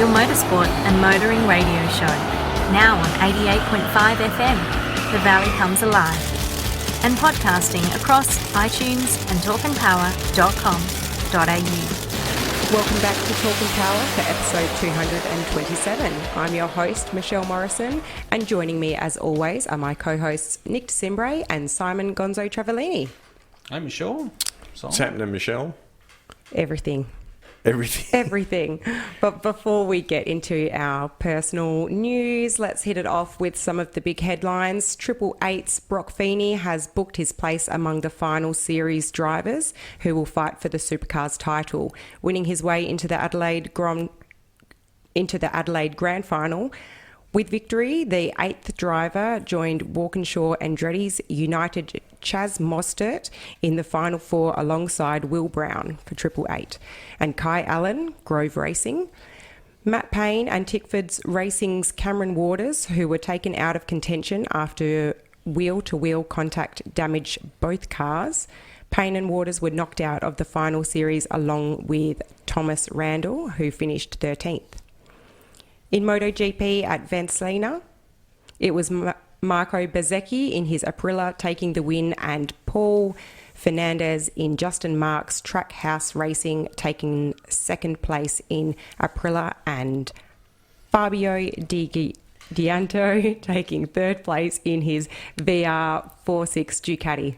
your motorsport and motoring radio show. Now on 88.5 FM, The Valley Comes Alive. And podcasting across iTunes and talkandpower.com.au. Welcome back to Talk and Power for episode 227. I'm your host, Michelle Morrison, and joining me as always are my co-hosts Nick Decembre and Simon Gonzo Travellini. Hi, Michelle. What's happening, Michelle? Everything. Everything. But before we get into our personal news, let's hit it off with some of the big headlines. Triple Eight's Brock Feeney has booked his place among the final series drivers who will fight for the Supercars title, winning his way into the Adelaide Grand Final. With victory, the eighth driver joined Walkinshaw Andretti's United Chaz Mostert in the final four alongside Will Brown for Triple Eight and Kai Allen, Grove Racing. Matt Payne and Tickford's Racing's Cameron Waters, who were taken out of contention after wheel-to-wheel contact damaged both cars. Payne and Waters were knocked out of the final series along with Thomas Randall, who finished 13th. In MotoGP at Valencia, it was Marco Bezzecchi in his Aprilia taking the win and Paul Fernandez in Justin Marks Trackhouse Racing taking second place in Aprilia and Fabio Di Gianto taking third place in his VR46 Ducati.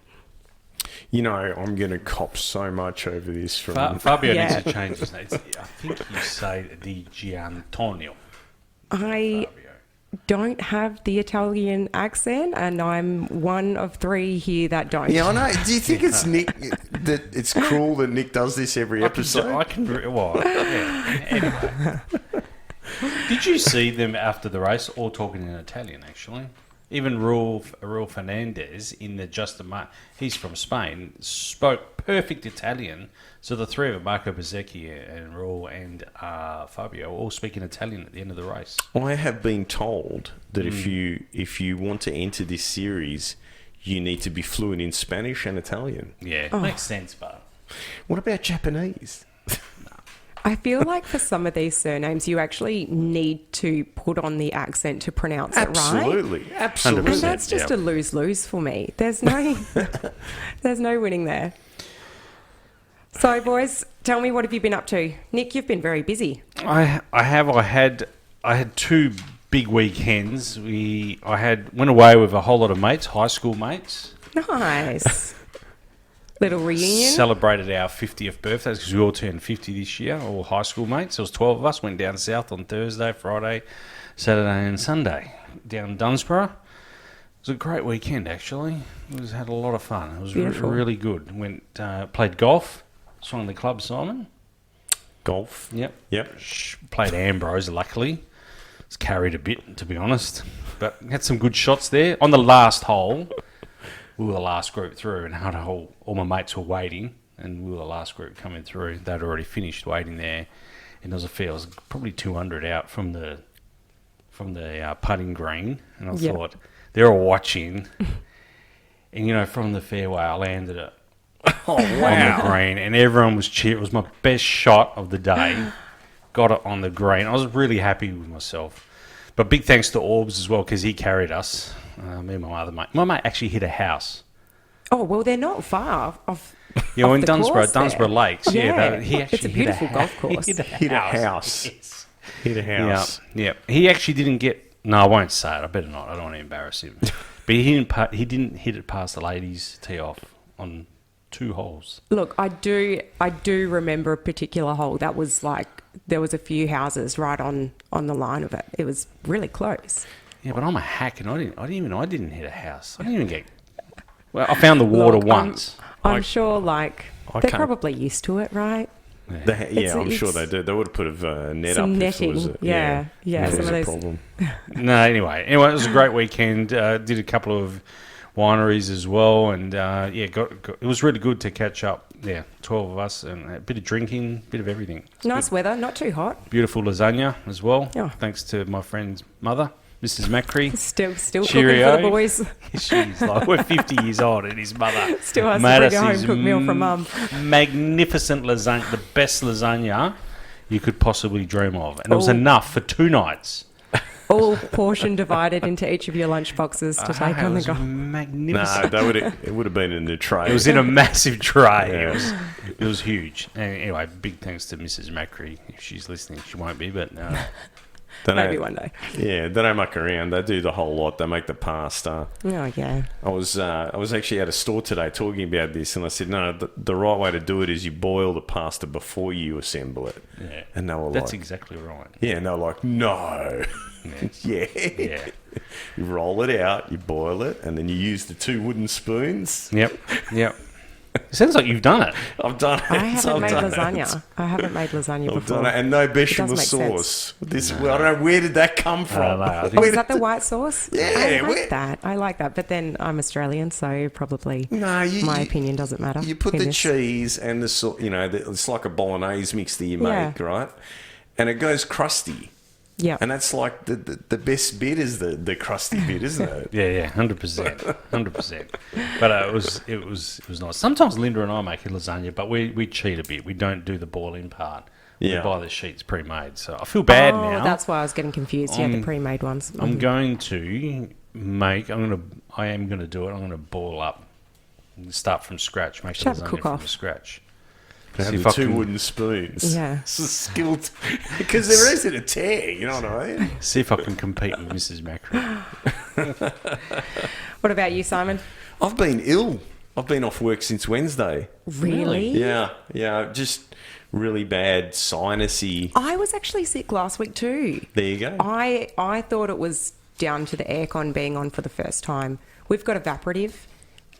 You know, I'm going to cop so much over this from... Fabio needs to change his name. I think you say Di Giantonio. I don't have the Italian accent, and I'm one of three here that don't. Yeah, I know. Do you think it's Nick that it's cruel that Nick does this every episode? Anyway. Did you see them after the race all talking in Italian, actually? Even Raul Fernandez in the Justin Mark, he's from Spain, spoke perfect Italian. So the three of them, Marco Bezzecchi and Raul and Fabio, all speaking Italian at the end of the race. I have been told that if you want to enter this series, you need to be fluent in Spanish and Italian. Yeah, makes sense, but... What about Japanese? I feel like for some of these surnames, you actually need to put on the accent to pronounce it right. Absolutely. And that's just a lose-lose for me. There's no winning there. So, boys, tell me, what have you been up to? Nick, you've been very busy. I had two big weekends. I went away with a whole lot of mates, high school mates. Nice. Little reunion. Celebrated our 50th birthdays because we all turned 50 this year, all high school mates. There was 12 of us. Went down south on Thursday, Friday, Saturday and Sunday down Dunsborough. It was a great weekend, actually. Had a lot of fun. It was really good. Played golf. Swung the club, Simon. Golf. Yep. Played Ambrose, luckily. Was carried a bit, to be honest. But had some good shots there. On the last hole, we were the last group through, and all my mates were waiting, and we were the last group coming through. They'd already finished waiting there, and it was probably 200 out from the putting green, and I thought, they're all watching, and from the fairway, I landed it. Oh, wow. On the green, and everyone was cheering. It was my best shot of the day. Got it on the green. I was really happy with myself. But big thanks to Orbs as well, because he carried us. Me and my other mate. My mate actually hit a house. Oh, well, they're not far off. In Dunsborough Lakes. Yeah, he actually it's a beautiful golf course. Hit a house. Yes. Hit a house. Yeah. He actually didn't get... No, I won't say it. I better not. I don't want to embarrass him. But he didn't hit it past the ladies' tee off on 2 holes. Look, I do remember a particular hole that was like there was a few houses right on the line of it. It was really close. Yeah, but I'm a hack, and I didn't hit a house. I didn't even get. Well, I found the water once. I'm sure, they're probably used to it, right? Yeah, I'm sure they do. They would have put a net some up. Netting. Some of those problem. No, anyway, it was a great weekend. Did a couple of wineries as well, and it was really good to catch up. 12 of us, and a bit of drinking, bit of everything. Nice weather, not too hot. Beautiful lasagna as well. Oh. Thanks to my friend's mother, Mrs. Macri. Still cooking for the boys. She's we're 50 years old, and his mother still has to bring a home cooked meal from mum. Magnificent lasagna, the best lasagna you could possibly dream of. And it was Oh. enough for 2 nights. All portion divided into each of your lunch boxes to take It on the was go. magnificent. No, it would have been in the tray. It was in a massive tray. Yeah. It was huge. Anyway, big thanks to Mrs. Macri. If she's listening, she won't be, but They Maybe don't- one day. Yeah, they don't muck around. They do the whole lot. They make the pasta. Oh, yeah. I was actually at a store today talking about this, and I said, no, the right way to do it is you boil the pasta before you assemble it. yeah. And they were That's like, exactly right. yeah, and they were like, no. Yeah. Yeah. Yeah. You roll it out, you boil it, and then you use the 2 wooden spoons. Yep. It sounds like you've done it. I've done it. I haven't made I've done lasagna. it. I haven't made lasagna I've before. done it, and no bechamel make sense. sauce. Well, I don't know, where did that come from? know, I think- Oh, is that the white sauce? Yeah, I like where- that. I like that. But then I'm Australian, so probably No, my opinion doesn't matter. You put in the this. cheese and it's like a bolognese mix that you make, Yeah. right? And it goes crusty. Yeah. And that's like the best bit is the crusty bit, isn't it? Yeah, 100%. But it was nice. Sometimes Linda and I make a lasagna, but we cheat a bit. We don't do the boiling part. Yeah. We buy the sheets pre-made. So I feel bad Oh, now. that's why I was getting confused. Yeah, the pre-made ones. I'm going to I am going to do it. I'm going to boil up. Start from scratch. Make Should have the a lasagna cook-off. from scratch. Have See if the I 2 can- wooden spoons. Yeah. It's a skill. Because they're easy to tear, you know what I mean? See if I can compete with Mrs. Macri. What about you, Simon? I've been ill. I've been off work since Wednesday. Really? Yeah. Just really bad sinusy. I was actually sick last week too. There you go. I thought it was down to the aircon being on for the first time. We've got evaporative.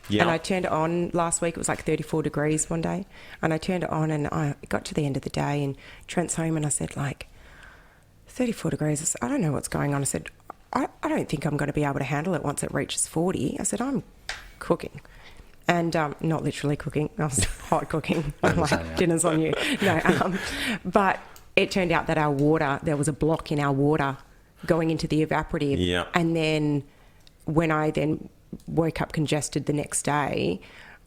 Yeah. And I turned it on last week. It was like 34 degrees one day. And I turned it on and I got to the end of the day and Trent's home and I said, like, 34 degrees. I said, I don't know what's going on. I said, I don't think I'm going to be able to handle it once it reaches 40. I said, I'm cooking. And not literally cooking. I was hot cooking. I'm like, dinner's on you. No, but it turned out that our water, there was a block in our water going into the evaporative. Yeah. And then when I then woke up congested the next day,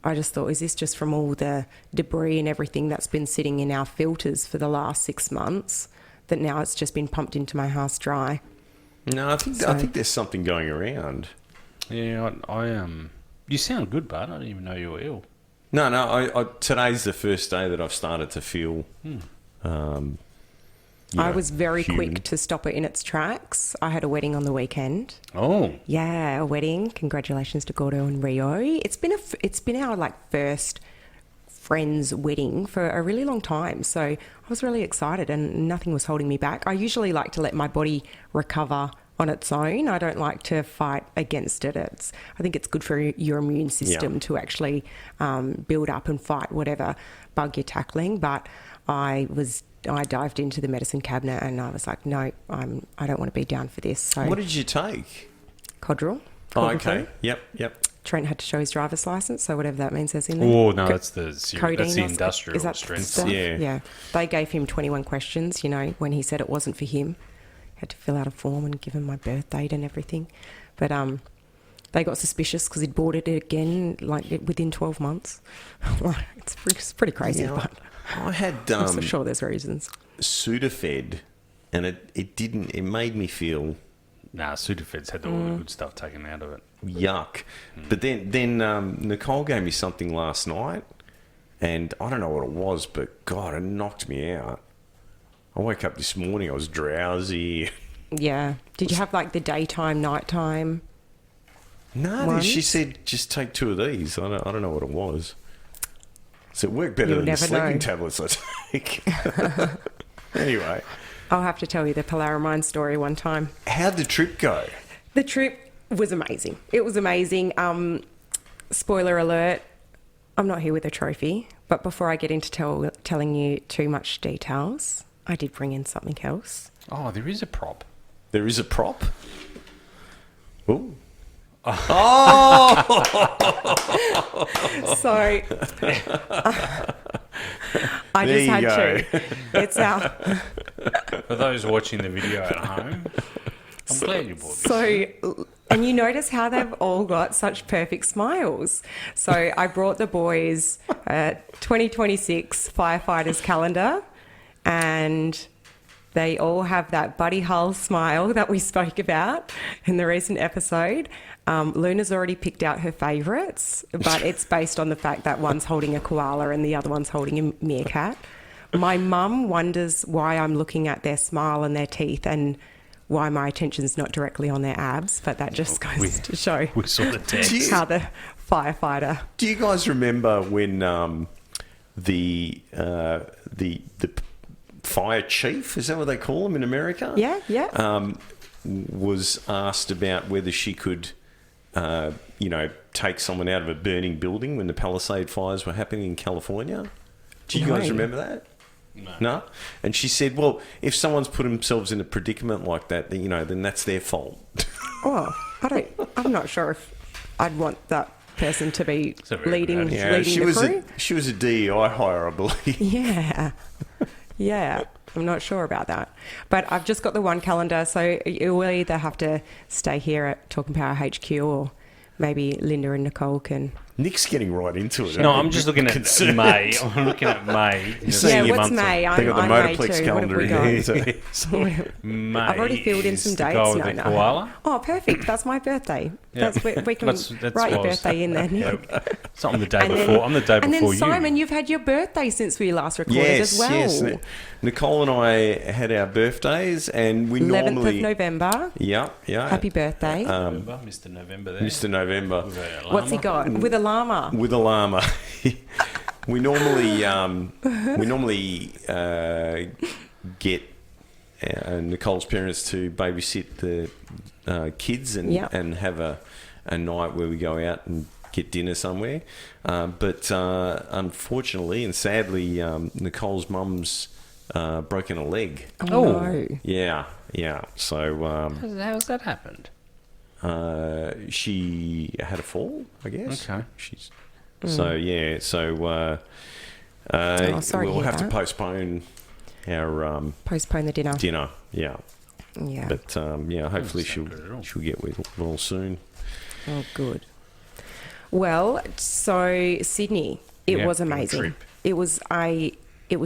I just thought, is this just from all the debris and everything that's been sitting in our filters for the last 6 months that now it's just been pumped into my house dry? No, I think there's something going around. Yeah, I You sound good, bud. I didn't even know you were ill. No, I today's the first day that I've started to feel. I was very human. quick to stop it in its tracks. I had a wedding on the weekend. Oh, Yeah, a wedding. Congratulations to Gordo and Rio. It's been our like first friend's wedding for a really long time. So I was really excited and nothing was holding me back. I usually like to let my body recover on its own. I don't like to fight against it. I think it's good for your immune system to actually build up and fight whatever bug you're tackling. But I dived into the medicine cabinet and I was like, no, I don't want to be down for this. So What did you take? Codral. Oh, Codral okay. tea. Yep. Trent had to show his driver's license, so whatever that means there's in there. oh no, Co- that's the codeine that's the or- industrial is that strength. stuff? Yeah. Yeah. They gave him 21 questions, when he said it wasn't for him. Had to fill out a form and give him my birth date and everything. But they got suspicious because he'd bought it again within 12 months. It's pretty crazy, Yeah, but I had I'm so sure there's reasons. Sudafed, and it made me feel Nah, Sudafed's had all the good stuff taken out of it. yuck. But then Nicole gave me something last night, and I don't know what it was, but God, it knocked me out. I woke up this morning, I was drowsy. Yeah. Did you have like the daytime, nighttime? No, Ones? she said just take 2 of these. I don't know what it was. So it worked better You'll than the never sleeping know. tablets I take. Anyway, I'll have to tell you the Polaramine story one time. how'd the trip go? The trip was amazing. It was amazing. Spoiler alert, I'm not here with a trophy, but before I get into telling you too much details, I did bring in something else. Oh, there is a prop. There is a prop. Oh. So I There just you had go. to. It's our For those watching the video at home, I'm glad you bought this. so. And you notice how they've all got such perfect smiles. So I brought the boys 2026 firefighters calendar. and they all have that Buddy Hull smile that we spoke about in the recent episode. Luna's already picked out her favourites, but it's based on the fact that one's holding a koala and the other one's holding a meerkat. My mum wonders why I'm looking at their smile and their teeth and why my attention's not directly on their abs, but that just goes to show We saw the text. how the firefighter... Do you guys remember when the fire chief, is that what they call them in America? Yeah. Was asked about whether she could, take someone out of a burning building when the Palisade fires were happening in California. Do you guys remember that? No? And she said, well, if someone's put themselves in a predicament like that, then that's their fault. Oh, I'm not sure if I'd want that person to be leading she the was crew. she was a DEI hire, I believe. Yeah. I'm not sure about that. But I've just got the one calendar, so you'll either have to stay here at Talking Power HQ or maybe Linda and Nicole can... Nick's getting right into it. No, I'm just looking at May. I'm looking at May. What's May? They got the I'm Motorplex May too. calendar in here. So. May. I've already filled in some is the dates. goal with the koala. Oh, perfect. That's my birthday. Yeah. We can That's write your was. birthday in there. It's not on the day before. I'm the day And before then, Simon, you've had your birthday since we last recorded as well. Yes. Nicole and I had our birthdays, and we 11th normally... of November. Yeah. Happy birthday. Mr. November there. Mr. November. What's he got? With a llama. With a llama. we normally get Nicole's parents to babysit the kids and have a night where we go out and get dinner somewhere. But unfortunately and sadly, Nicole's mum's broken a leg. Oh, no. Yeah. So How's that happened? she had a fall, I guess. Okay. So sorry to we'll hear have to that. postpone our Postpone the dinner. Yeah. Yeah. But hopefully she'll get well soon. Oh, good. Well, so Sydney, it was amazing. trip. It was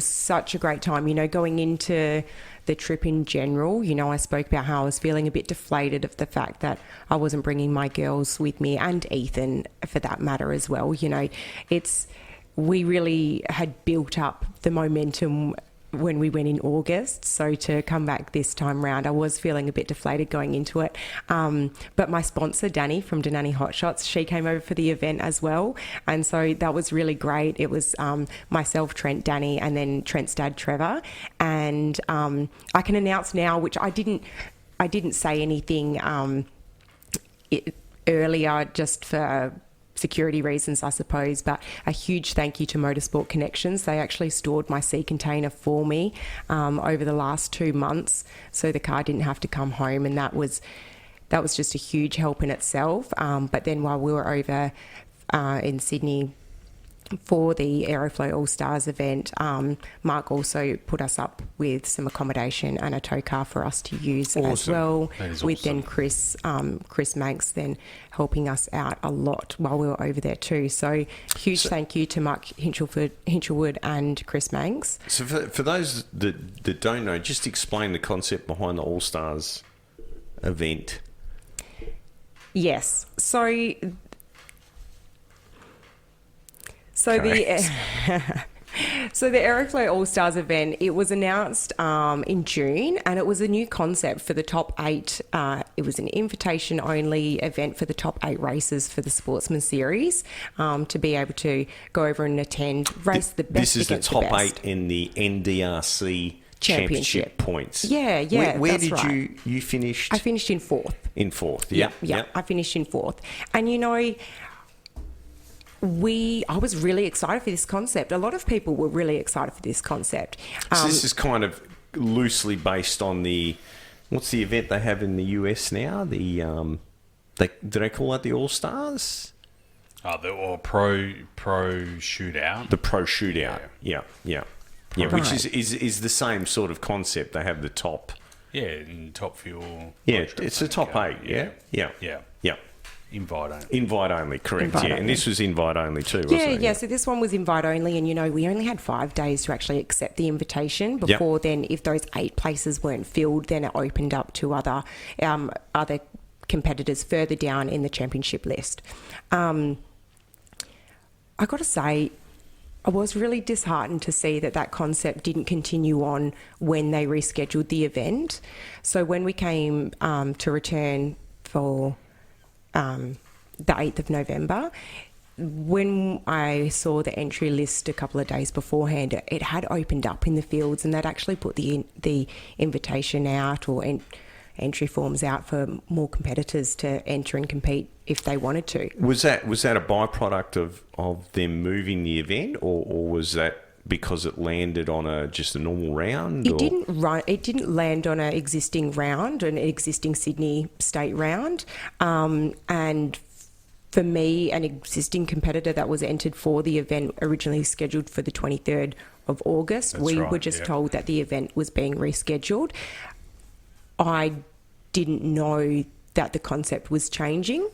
such a great time. Going into the trip in general, I spoke about how I was feeling a bit deflated of the fact that I wasn't bringing my girls with me, and Ethan for that matter as well. We really had built up the momentum when we went in August, so to come back this time round, I was feeling a bit deflated going into it. But my sponsor, Danny from Danani Hot Shots, she came over for the event as well, and so that was really great. It was myself, Trent, Danny, and then Trent's dad, Trevor. And I can announce now, which I didn't say anything earlier, just for security reasons, I suppose, but a huge thank you to Motorsport Connections. They actually stored my sea container for me over the last 2 months, so the car didn't have to come home, and that was just a huge help in itself. But then while we were over in Sydney for the Aeroflow All Stars event, Mark also put us up with some accommodation and a tow car for us to use as well. That is with awesome. then Chris Manx then helping us out a lot while we were over there too. So huge thank you to Mark Hinchelwood and Chris Manx. So for those that don't know, just explain the concept behind the All Stars event. Yes. So the Aeroflow All Stars event, it was announced in June, and it was a new concept for the top 8. It was an invitation-only event for the top 8 races for the Sportsman Series, to be able to go over and race the best. This is the against top best. 8 in the NDRC Championship points. Yeah, Where that's did right. you finished? I finished in 4th. In 4th, Yeah, I finished in 4th. And I was really excited for this concept. A lot of people were really excited for this concept. So this is kind of loosely based on what's the event they have in the US now? Do they call that the All Stars? The pro shootout. The Pro Shootout. Yeah. Right. Which is the same sort of concept. They have the top. Yeah, in top fuel. Yeah, it's the top 8. Yeah. Invite only. Invite only, correct? Invite And only. this was invite only too, wasn't it? Yeah. So this one was invite only, and we only had 5 days to actually accept the invitation. Before then, if those 8 places weren't filled, then it opened up to other competitors further down in the championship list. I got to say, I was really disheartened to see that concept didn't continue on when they rescheduled the event. So when we came to return for the 8th of November, when I saw the entry list a couple of days beforehand, it had opened up in the fields, and they'd actually put the invitation out or entry forms out for more competitors to enter and compete if they wanted to. Was that a byproduct of them moving the event, or was that because it landed on just a normal round? It didn't land on an existing round, an existing Sydney state round, and for me, an existing competitor that was entered for the event originally scheduled for the 23rd of August. That's we right, were just yeah. told that the event was being rescheduled. I didn't know that the concept was changing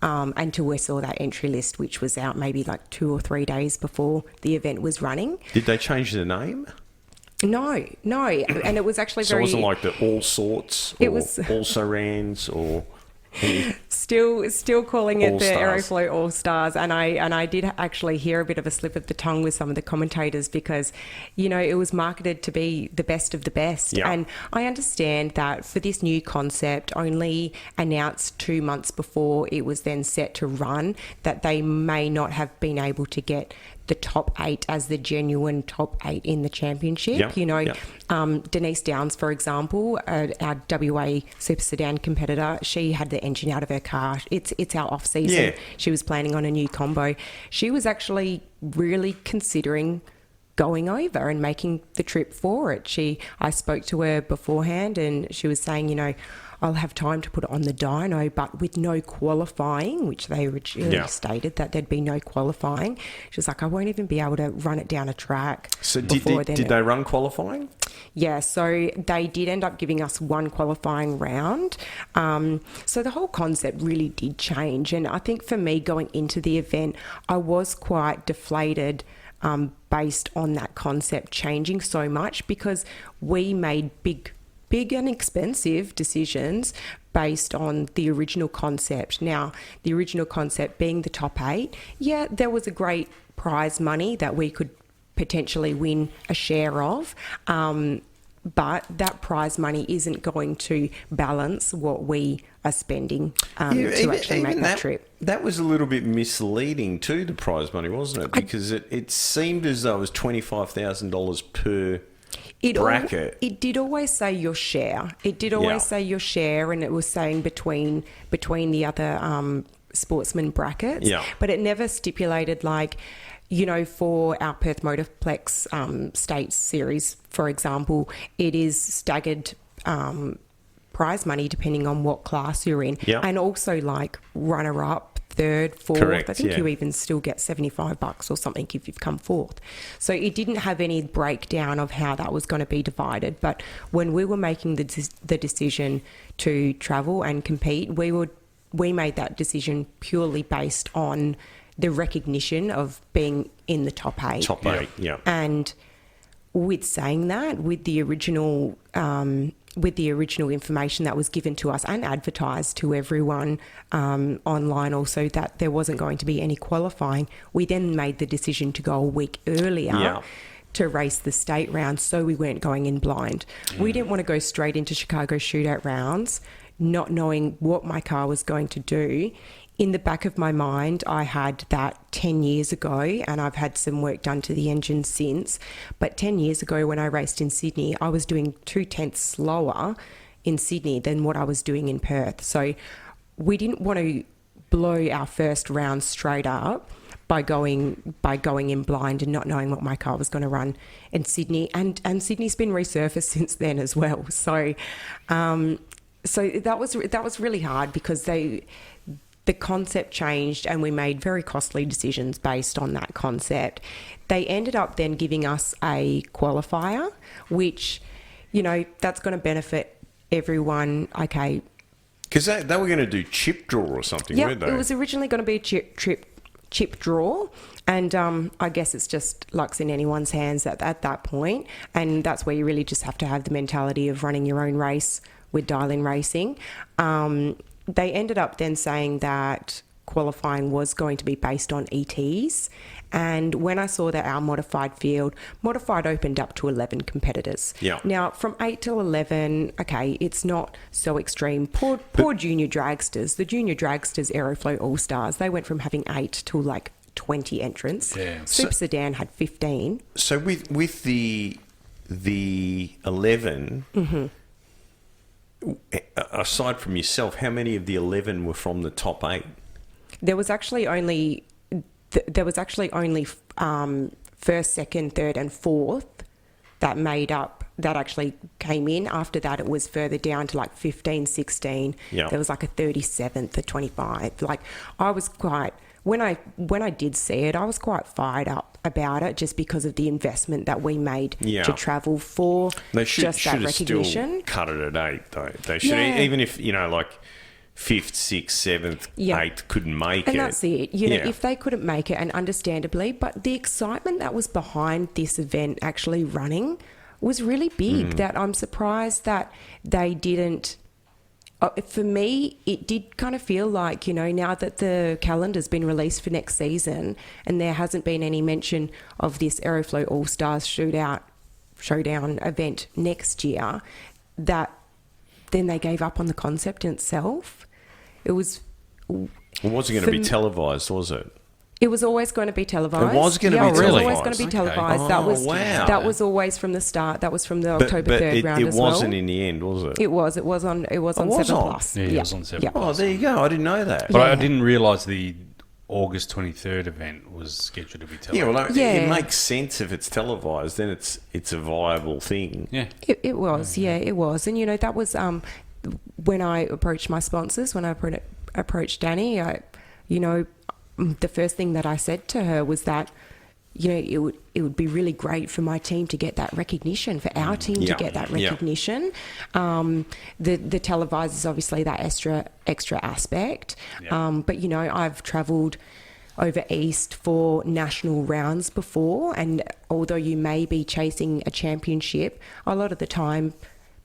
until we saw that entry list, which was out maybe like 2 or 3 days before the event was running. Did they change the name? No, and it was actually So very... it wasn't like the All Sorts or It was- All Sarans or... Still calling it All the Stars. Aeroflow All Stars, and I did actually hear a bit of a slip of the tongue with some of the commentators because, it was marketed to be the best of the best. Yeah. And I understand that for this new concept, only announced 2 months before it was then set to run, that they may not have been able to get the top 8 as the genuine top 8 in the championship. Yeah. Denise Downs, for example, our WA Super Sedan competitor, she had the engine out of her car. It's our off season. Yeah. She was planning on a new combo. She was actually really considering going over and making the trip for it. I spoke to her beforehand, and she was saying, I'll have time to put it on the dyno, but with no qualifying, which they originally stated that there'd be no qualifying. She was like, I won't even be able to run it down a track. So did they run qualifying? Yeah, so they did end up giving us one qualifying round. So the whole concept really did change. And I think for me, going into the event, I was quite deflated based on that concept changing so much, because we made big and expensive decisions based on the original concept. Now, the original concept being the top 8, there was a great prize money that we could potentially win a share of, but that prize money isn't going to balance what we are spending to actually make that trip. That was a little bit misleading too, the prize money, wasn't it? Because it seemed as though it was $25,000 per bracket. It did always say your share. It did always say your share, and it was saying between the other sportsman brackets. Yeah. But it never stipulated, like, for our Perth Motorplex State Series, for example, it is staggered prize money depending on what class you're in. Yeah. And also, like, runner-up, third, fourth. Correct, I think yeah. you even still get $75 or something if you've come fourth. So it didn't have any breakdown of how that was going to be divided. But when we were making the decision to travel and compete, we made that decision purely based on the recognition of being in the top 8. Top 8, yeah. And with saying that, with the original information that was given to us and advertised to everyone online also, that there wasn't going to be any qualifying, we then made the decision to go a week earlier to race the state round, so we weren't going in blind. We didn't want to go straight into Chicago shootout rounds not knowing what my car was going to do. In the back of my mind, I had that 10 years ago, and I've had some work done to the engine since. But 10 years ago when I raced in Sydney, I was doing 0.2 slower in Sydney than what I was doing in Perth. So we didn't want to blow our first round straight up by going in blind and not knowing what my car was going to run in Sydney. And Sydney's been resurfaced since then as well. So that was really hard, because the concept changed and we made very costly decisions based on that concept. They ended up then giving us a qualifier, which, that's going to benefit everyone. Okay, Because they were going to do chip draw or something, Yeah, weren't they? it was originally going to be a chip draw, and I guess it's just luck's in anyone's hands at that point, and that's where you really just have to have the mentality of running your own race with dial-in racing. They ended up then saying that qualifying was going to be based on ETs, and when I saw that our modified opened up to 11 competitors. Yeah. Now, from 8 till 11, okay, it's not so extreme. Poor junior dragsters. The junior dragsters Aeroflow All Stars, they went from having 8 to like 20 entrants. Yeah. Super Sedan had 15. So with the 11, aside from yourself, how many of the 11 were from the top 8? There was actually only first, second, third, and fourth that actually came in. After that, it was further down to like 15, 16. Yeah. There was like a 37th, a 25. Like I was quite when I did see it, I was quite fired up about it just because of the investment that we made to travel for they should just that have recognition. Still cut it at 8 though. They should even if like 5th, 6th, 7th, 8th couldn't make it. And that's it. You know, if they couldn't make it, and understandably, but the excitement that was behind this event actually running was really big, that I'm surprised that they didn't... for me, it did kind of feel like, now that the calendar's been released for next season and there hasn't been any mention of this Aeroflow All-Stars showdown event next year, that then they gave up on the concept in itself. It wasn't going to be televised, was it? It was always going to be televised. It was going to be televised. It was always going to be televised. Okay. That was always from the start. That was from the October 3rd round as well. It wasn't in the end, was it? It was. It was on 7 Plus. Yeah, it was on 7 Plus. Oh, there you go. I didn't know that. But I didn't realise the August 23rd event was scheduled to be televised. It makes sense if it's televised. Then it's a viable thing. Yeah, it was. Yeah, it was. And that was when I approached my sponsors. When I approached Danny, the first thing that I said to her was that, it would be really great for my team to get that recognition, for our team to get that recognition. The televised is obviously that extra aspect. But, I've travelled over east for national rounds before, and although you may be chasing a championship, a lot of the time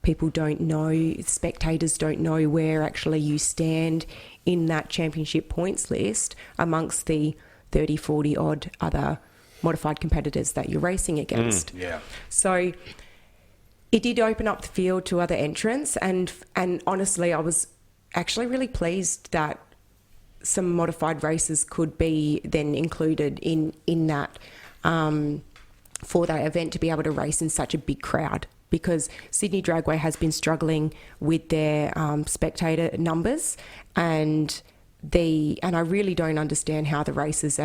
people don't know, spectators don't know where actually you stand in that championship points list amongst the 30, 40 odd other modified competitors that you're racing against. So it did open up the field to other entrants, and honestly, I was actually really pleased that some modified races could be then included in that for that event, to be able to race in such a big crowd. Because Sydney Dragway has been struggling with their spectator numbers, and I really don't understand how the races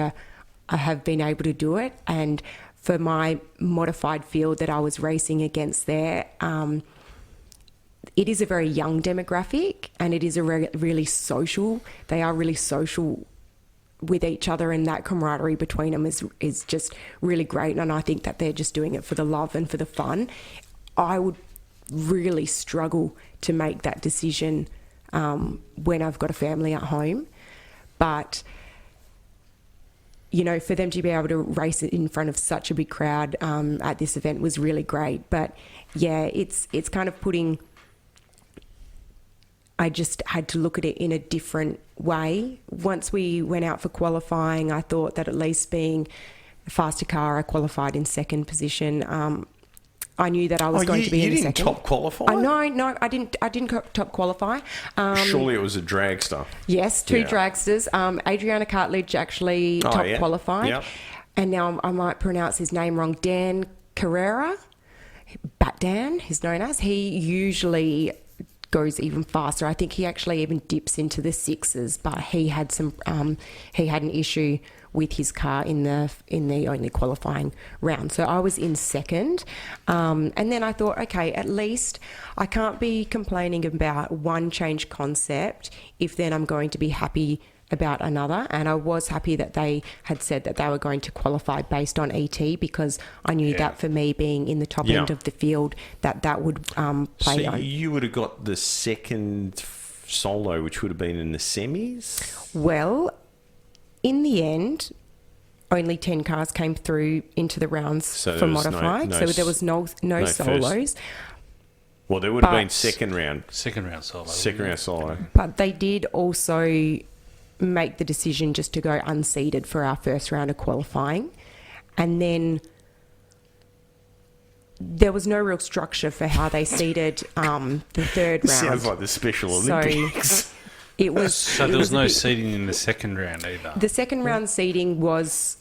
have been able to do it. And for my modified field that I was racing against there, it is a very young demographic, and it is a really social. They are really social with each other, and that camaraderie between them is just really great. And I think that they're just doing it for the love and for the fun. I would really struggle to make that decision when I've got a family at home. But, for them to be able to race it in front of such a big crowd at this event was really great. But, yeah, it's kind of putting... I just had to look at it in a different way. Once we went out for qualifying, I thought that at least being a faster car, I qualified in second position. I knew that I was going to be in second. You didn't top qualify? No, I didn't top qualify. Surely it was a dragster. Yes, two dragsters. Adriana Cartledge actually top qualified. Yep. And now I might pronounce his name wrong. Dan Carrera, Bat Dan, he's known as. He usually goes even faster. I think he actually even dips into the sixes, but he had an issue with his car in the only qualifying round. So I was in second. And then I thought, okay, at least I can't be complaining about one change concept if then I'm going to be happy about another. And I was happy that they had said that they were going to qualify based on ET, because I knew that for me being in the top end of the field, that would play on. So you would have got the second solo, which would have been in the semis? Well, in the end, only 10 cars came through into the rounds for modified, so there was no solos. Well, there would have been second round solo. But they did also make the decision just to go unseeded for our first round of qualifying. And then there was no real structure for how they seeded the third round. Sounds like the Special Olympics. It was. So there was no seeding in the second round either. The second round seeding was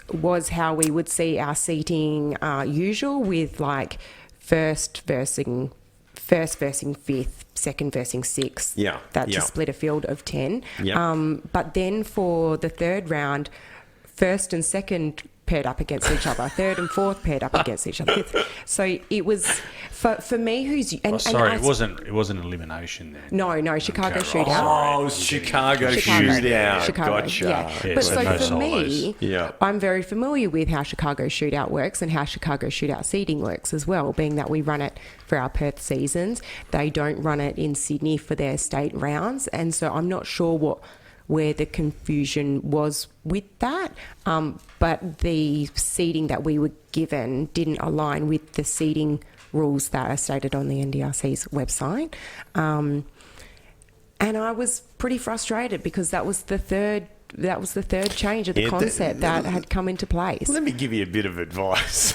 how we would see our seating usual, with like first versing fifth, second versing sixth. Yeah. That just split a field of 10. Yeah. But then for the third round, first and second paired up against each other, third and fourth paired up against each other. So it was for me, who's it wasn't elimination then. No, Chicago shootout. Oh, it was Chicago shootout. Chicago, Gotcha. yeah. But so no for me, Yeah. I'm very familiar with how Chicago shootout works and how Chicago shootout seeding works as well, being that we run it for our Perth seasons. They don't run it in Sydney for their state rounds, and so I'm not sure where the confusion was with that. But the seeding that we were given didn't align with the seeding rules that are stated on the NDRC's website. And I was pretty frustrated because that was the third change of the concept that had come into place. Let me give you a bit of advice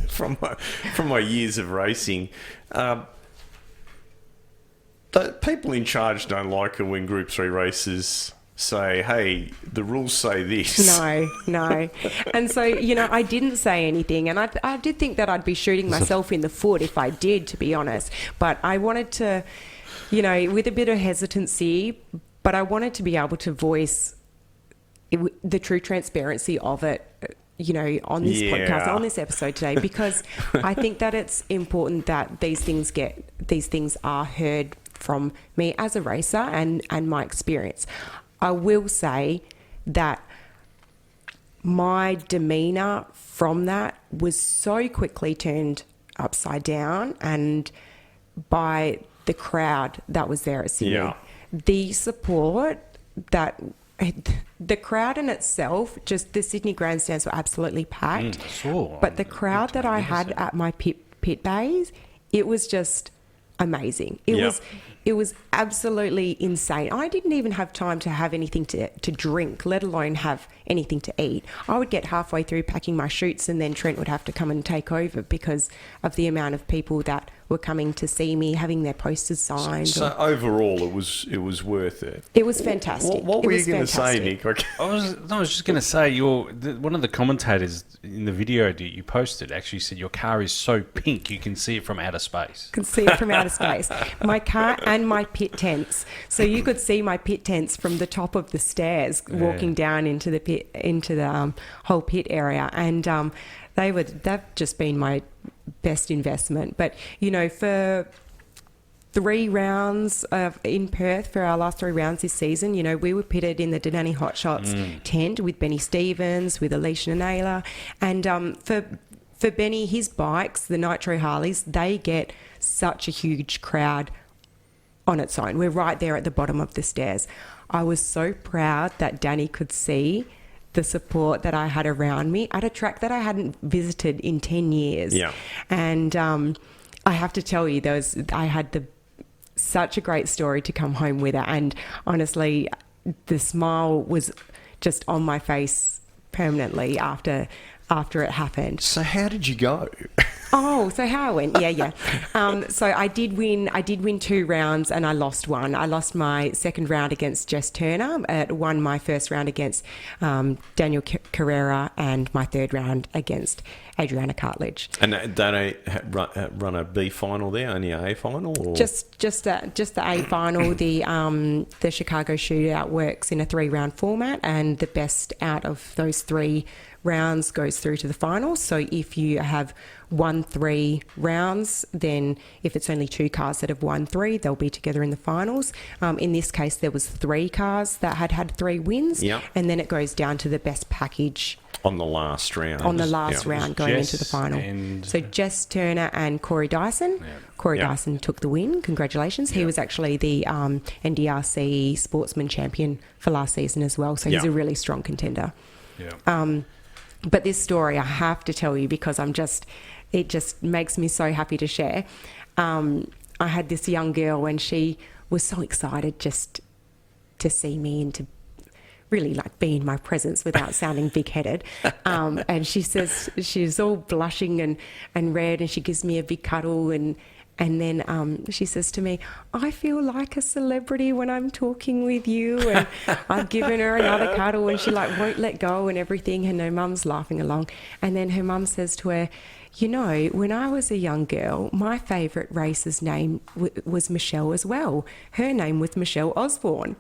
from my years of racing. The people in charge don't like it when Group 3 races say, hey, the rules say this. No. And so, I didn't say anything. And I did think that I'd be shooting myself in the foot if I did, to be honest. But I wanted to, with a bit of hesitancy, but I wanted to be able to voice the true transparency of it, on this podcast, on this episode today, because I think that it's important that these things are heard from me as a racer and my experience. I will say that my demeanour from that was so quickly turned upside down, and by the crowd that was there at Sydney. Yeah. The support that the crowd in itself, just the Sydney grandstands were absolutely packed. But the crowd that I had at my pit bays, it was just amazing. It was absolutely insane. I didn't even have time to have anything to drink, let alone have anything to eat. I would get halfway through packing my chutes and then Trent would have to come and take over because of the amount of people that were coming to see me, having their posters signed. So overall, it was worth it. It was fantastic. What were you going to say, Nick? Okay. I was just going to say, one of the commentators in the video that you posted actually said your car is so pink you can see it from outer space. Can see it from outer space. My car and my pit tents. So you could see my pit tents from the top of the stairs walking down into the pit, into the whole pit area, and they've just been my best investment. But for 3 rounds in Perth, for our last 3 rounds this season, we were pitted in the Denani Hot Shots tent with Benny Stevens, with Alicia Naylor, and for Benny, his bikes, the Nitro Harleys, they get such a huge crowd on its own. We're right there at the bottom of the stairs. I was so proud that Danny could see the support that I had around me at a track that I hadn't visited in 10 years. Yeah. And I have to tell you, I had such a great story to come home with it. And honestly, the smile was just on my face permanently after it happened. So how did you go? Oh, so how I went? Yeah. So I did win 2 rounds and I lost 1. I lost my second round against Jess Turner. I won my first round against Daniel Carrera, and my third round against Adriana Cartledge. And they run a B final there, only an A final? Or? Just the A final. The Chicago shootout works in a 3-round format, and the best out of those 3 rounds goes through to the finals. So if you have won 3 rounds, then if it's only 2 cars that have won 3, they'll be together in the finals. In this case, there was 3 cars that had 3 wins, and then it goes down to the best package On the last round. On the last Yeah. round going Jess into the final. and- So Jess Turner and Corey Dyson. Yeah. Corey Yeah. Dyson took the win. Congratulations. He Yeah. was actually the NDRC Sportsman Champion for last season as well. So he's Yeah. a really strong contender. Yeah. But this story I have to tell you because it just makes me so happy to share. I had this young girl and she was so excited just to see me and to really like be in my presence without sounding big-headed. And she says, she's all blushing and red, and she gives me a big cuddle, and then she says to me, I feel like a celebrity when I'm talking with you. And I've given her another cuddle and she like won't let go and everything. And her mum's laughing along. And then her mum says to her, you know, when I was a young girl, my favourite racer's name was Michelle as well. Her name was Michelle Osborne.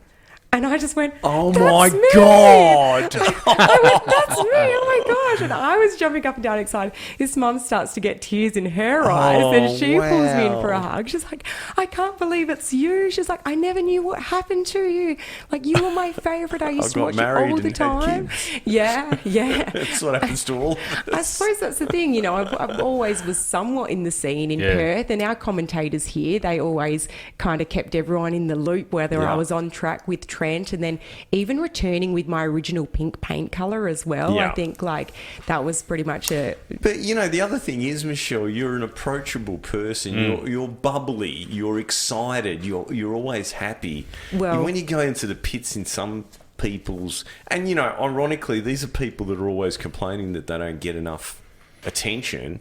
And I just went, Oh "That's my me!" God. I went, that's me. Oh my gosh. And I was jumping up and down excited. This mum starts to get tears in her eyes and she pulls me in for a wow. hug. She's like, I can't believe it's you. She's like, I never knew what happened to you. Like, you were my favourite. I used to got watch married you all the and had time. kids. Yeah, yeah. That's what happens to all of us. I suppose that's the thing, you know, I've always was somewhat in the scene in Yeah. Perth, and our commentators here, they always kind of kept everyone in the loop, whether Yeah. I was on track with Trent and then even returning with my original pink paint colour as well. Yeah. I think like that was pretty much a... But, you know, the other thing is, Michelle, you're an approachable person. You're bubbly. You're excited. You're always happy. Well- when you go into the pits in some people's... And, you know, ironically, these are people that are always complaining that they don't get enough attention.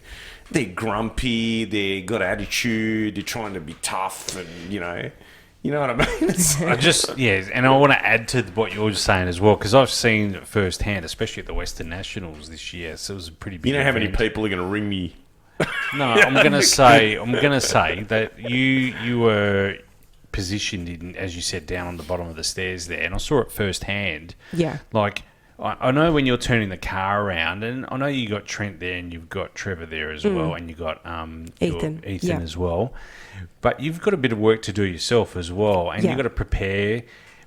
They're grumpy. They've got attitude. They're trying to be tough and, you know what I mean? It's I just, yeah, and I want to add to what you're just saying as well, because I've seen it firsthand, especially at the Western Nationals this year. So it was a pretty big you know how many event. people are going to ring me? No, I'm going to say that you were positioned in, as you said, down on the bottom of the stairs there, and I saw it firsthand. Yeah. Like, I know when you're turning the car around, and I know you got Trent there, and you've got Trevor there as well, and you got Ethan, yeah. as well. But you've got a bit of work to do yourself as well, and Yeah. you've got to prepare.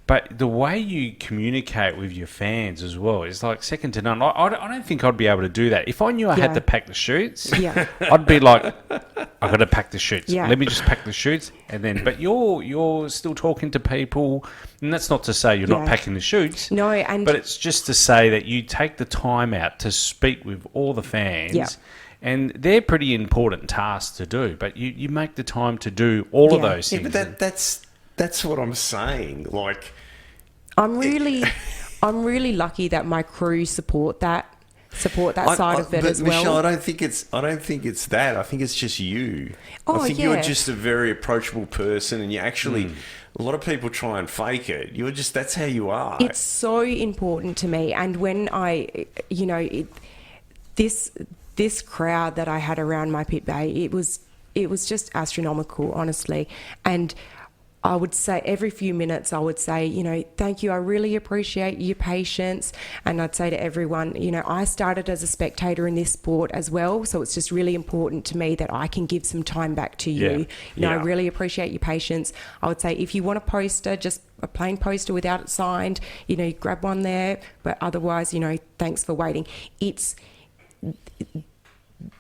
But the way you communicate with your fans as well is like second to none. I don't think I'd be able to do that. If I knew I Yeah. had to pack the chutes, Yeah. I'd be like, I've got to pack the chutes. Yeah. Let me just pack the chutes, and then. But you're still talking to people, and that's not to say you're not Yeah. packing the chutes. No, and... But it's just to say that you take the time out to speak with all the fans. Yeah. And they're pretty important tasks to do, but you make the time to do all of Yeah. those Yeah, things. but that's what I'm saying. Like, I'm really lucky that my crew support that side of it but as well. Michelle, I don't think it's that. I think it's just you. Oh, I think yeah. you're just a very approachable person, and you actually. A lot of people try and fake it. You're just that's how you are. It's so important to me, and when I, you know, this crowd that I had around my pit bay, it was just astronomical, honestly. And I would say every few minutes, I would say, you know, thank you. I really appreciate your patience. And I'd say to everyone, you know, I started as a spectator in this sport as well. So it's just really important to me that I can give some time back to you. Yeah. You know, I Yeah. really appreciate your patience. I would say if you want a poster, just a plain poster without it signed, you know, grab one there. But otherwise, you know, thanks for waiting. It's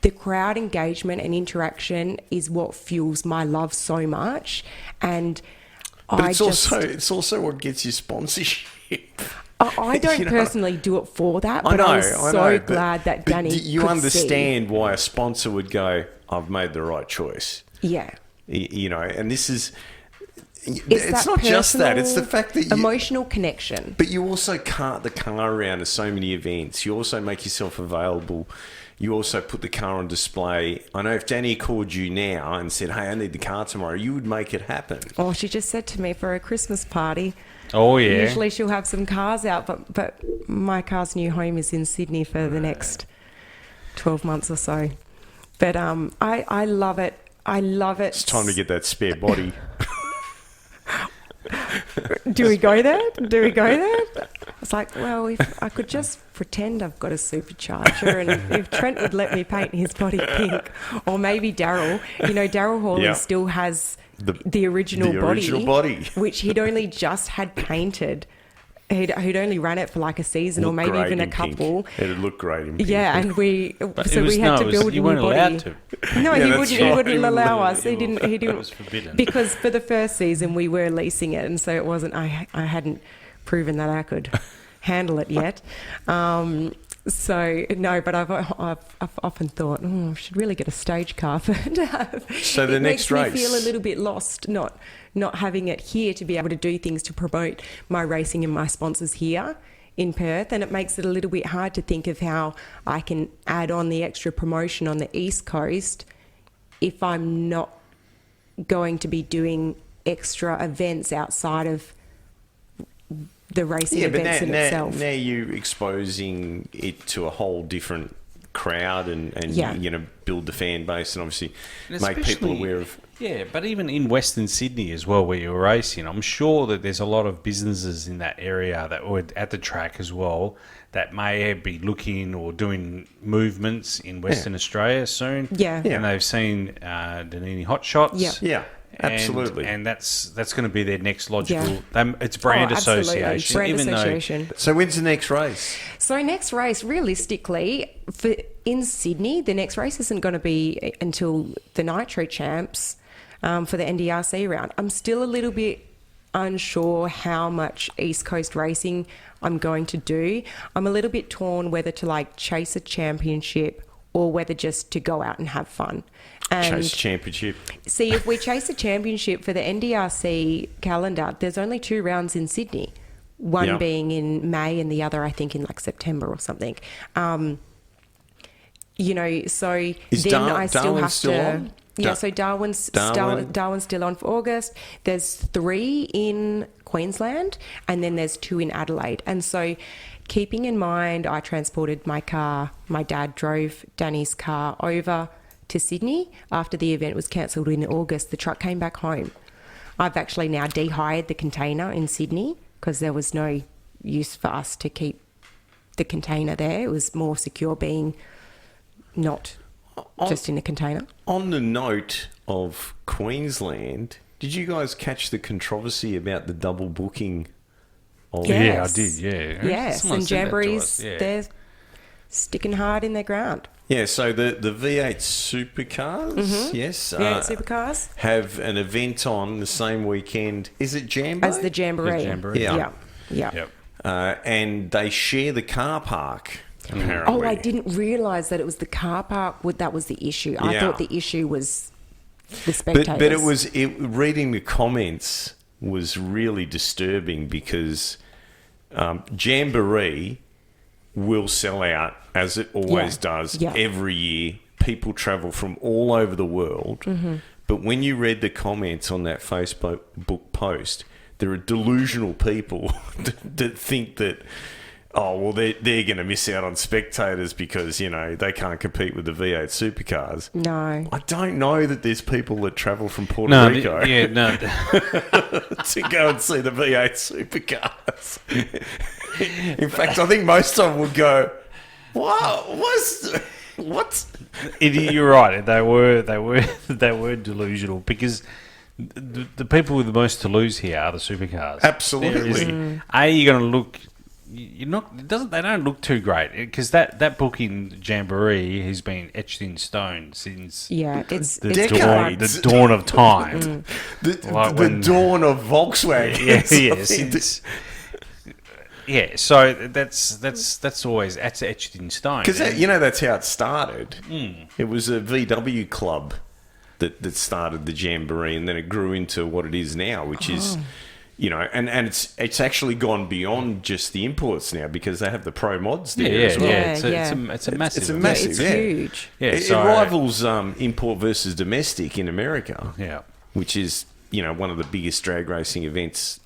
the crowd engagement and interaction is what fuels my love so much. And but it's also what gets you sponsorship. I don't You know? personally do it for that, but I was so know, but- glad that but Danny you could understand why a sponsor would go, I've made the right choice. see. Yeah. You know, and this is... It's It's that not just that. It's the personal, fact that you... emotional connection. But you also cart the car around to so many events. You also make yourself available. You also put the car on display. I know if Danny called you now and said, hey, I need the car tomorrow, you would make it happen. Oh, she just said to me for a Christmas party. Oh, yeah. Usually she'll have some cars out, but my car's new home is in Sydney for the next 12 months or so. But I love it. I love it. It's time to get that spare body. Do we go there? Do we go there? It's like, well, if I could just pretend I've got a supercharger, and if Trent would let me paint his body pink, or maybe Daryl, you know, Daryl Hawley Yeah. still has the original the body, original body. which he'd only just had painted He'd only ran it for like a season or Looked maybe great even a in pink. couple. It'd look great in pink. Yeah, and we It had to build a you new weren't body. allowed to. No, Yeah, he that's wouldn't. He right. wouldn't allow us. He It didn't. He didn't. was forbidden. Because for the first season we were leasing it, and so it wasn't. I hadn't proven that I could handle it yet. So no, but I've often thought, I should really get a stage car for it to have. So the it next makes race, me feel a little bit lost, not having it here to be able to do things to promote my racing and my sponsors here in Perth, and it makes it a little bit hard to think of how I can add on the extra promotion on the East Coast if I'm not going to be doing extra events outside of the racing events in itself. Now you're exposing it to a whole different crowd, and Yeah. you're going to build the fan base and obviously And make people especially- aware of. Yeah, but even in Western Sydney as well, where you're racing, I'm sure that there's a lot of businesses in that area that were at the track as well that may be looking or doing movements in Western Australia soon. Yeah. Yeah. And they've seen Danini Hot Shots. Yeah. Yeah, absolutely. And that's going to be their next logical. Yeah. It's brand Oh, absolutely. association. Brand even association. So when's the next race? So next race, realistically, in Sydney, the next race isn't going to be until the Nitro Champs for the NDRC round. I'm still a little bit unsure how much East Coast racing I'm going to do. I'm a little bit torn whether to like chase a championship or whether just to go out and have fun. And Chase championship. see, if we chase a championship for the NDRC calendar, there's only 2 rounds in Sydney. One Yeah. being in May and the other, I think, in like September or something. So Is then I still Darwin have still to. on? Yeah, so Darwin's still on for August. There's 3 in Queensland, and then there's 2 in Adelaide. And so, keeping in mind, I transported my car. My dad drove Danny's car over to Sydney after the event was cancelled in August. The truck came back home. I've actually now dehired the container in Sydney because there was no use for us to keep the container there. It was more secure being not just in a container. On the note of Queensland, did you guys catch the controversy about the double booking? Of Yeah. Yeah, I Yes. did, yeah. Yes, Someone and said that to Jamborees, us, yeah. they're sticking hard in their ground. Yeah, so the V8 supercars, yes, V8 supercars have an event on the same weekend. Is it Jambo? as the Jamboree. The Jamboree. Yeah. Yeah. Yep. And they share the car park, apparently. Oh, I didn't realise that it was the car park that was the issue. I Yeah. thought the issue was the spectators. But it was reading the comments was really disturbing because Jamboree will sell out as it always does every year. People travel from all over the world. Mm-hmm. But when you read the comments on that Facebook post, there are delusional people that think that, oh, well, they're going to miss out on spectators because, they can't compete with the V8 supercars. No. I don't know that there's people that travel from Puerto Rico No. to go and see the V8 supercars. In fact, I think most of them would go, what? You're right. They were delusional because the people with the most to lose here are the supercars. Absolutely. You're going to look. You're not. They don't look too great because that book in Jamboree has been etched in stone since it's decades. the dawn of time. The dawn of Volkswagen. So that's always etched in stone. Because that's how it started. It was a VW club that started the Jamboree, and then it grew into what it is now, which is, and it's actually gone beyond just the imports now because they have the pro mods there as well. It's a massive. It's a massive. It's yeah. huge. Yeah, It rivals import versus domestic in America. Yeah. Which is one of the biggest drag racing events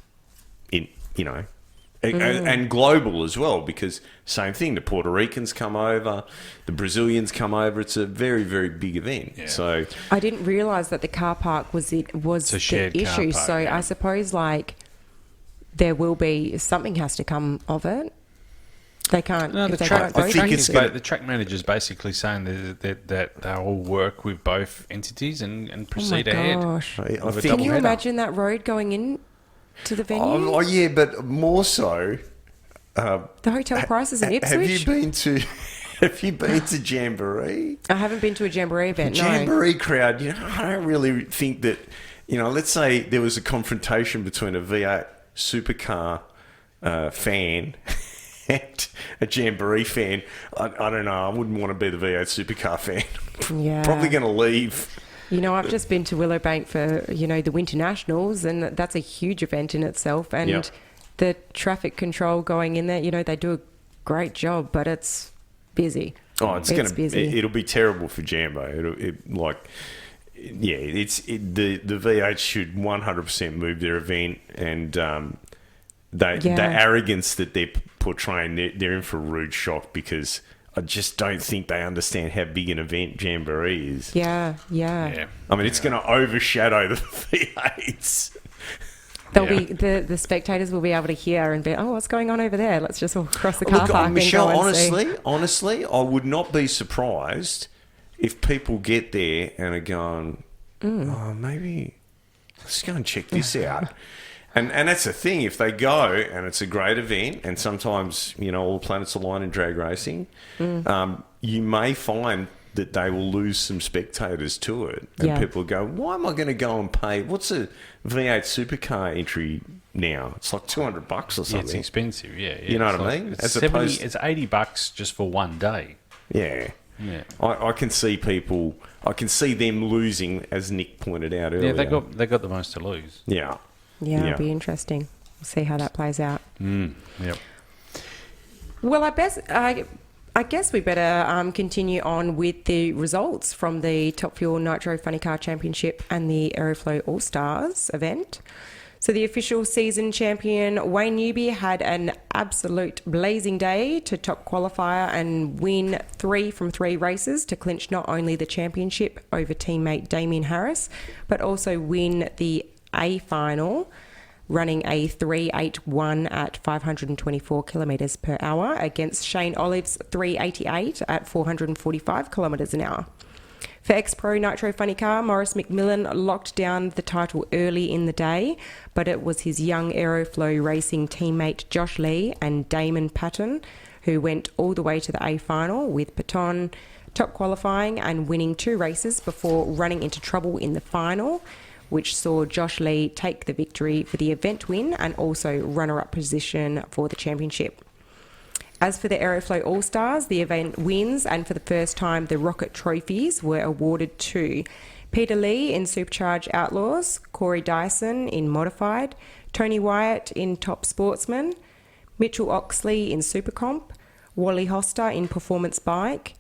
in and global as well, because same thing, the Puerto Ricans come over, the Brazilians come over. It's a very, very big event. Yeah. So I didn't realise that the car park was the shared car issue. park, So yeah. I suppose there will be something has to come of it. They can't. No, if the they track, can't go to- the track manager's basically saying that they'll work with both entities and proceed ahead. gosh. I With a think Can you doubleheader. imagine that road going in to the venue. Oh, yeah, but more so. The hotel prices in Ipswich. Have you been to Jamboree? I haven't been to a Jamboree event, no. Jamboree crowd, I don't really think that, let's say there was a confrontation between a V8 supercar fan and a Jamboree fan. I don't know. I wouldn't want to be the V8 supercar fan. Yeah. Probably going to leave. I've just been to Willowbank for, the Winter Nationals, and that's a huge event in itself. And Yep. the traffic control going in there, they do a great job, but it's busy. Oh, it's busy. It'll be terrible for Jambo. The V8 should 100% move their event, and the arrogance that they're portraying, they're in for a rude shock, because I just don't think they understand how big an event Jamboree is. Yeah. I mean, it's going to overshadow the V8s. They'll be the spectators will be able to hear and be, oh, what's going on over there? Let's just walk across the car park Michelle, and go and see. honestly, I would not be surprised if people get there and are going, oh, maybe let's go and check this out. And that's the thing. If they go and it's a great event, and sometimes all the planets align in drag racing, you may find that they will lose some spectators to it, and people go, why am I going to go and pay? What's a V8 supercar entry now? It's like $200 or something. Yeah, it's expensive. Yeah. You know what I mean? It's $80 just for one day. Yeah. Yeah. I can see people. I can see them losing, as Nick pointed out earlier. Yeah, they got the most to lose. Yeah. Yeah, it'll be interesting. We'll see how that plays out. Yep. Well, I guess we better continue on with the results from the Top Fuel Nitro Funny Car Championship and the Aeroflow All Stars event. So the official season champion, Wayne Newby, had an absolute blazing day to top qualifier and win 3 from 3 races to clinch not only the championship over teammate Damien Harris, but also win the A final, running a 381 at 524 kilometres per hour against Shane Olive's 388 at 445 kilometres an hour. For X-Pro Nitro Funny Car, Maurice McMillan locked down the title early in the day, but it was his young Aeroflow Racing teammate Josh Lee and Damon Patton who went all the way to the A final, with Patton top qualifying and winning 2 races before running into trouble in the final, which saw Josh Lee take the victory for the event win and also runner-up position for the championship. As for the Aeroflow All Stars, the event wins, and for the first time the Rocket Trophies were awarded to Peter Lee in Supercharged Outlaws, Corey Dyson in Modified, Tony Wyatt in Top Sportsman, Mitchell Oxley in Supercomp, Wally Hoster in Performance Bike,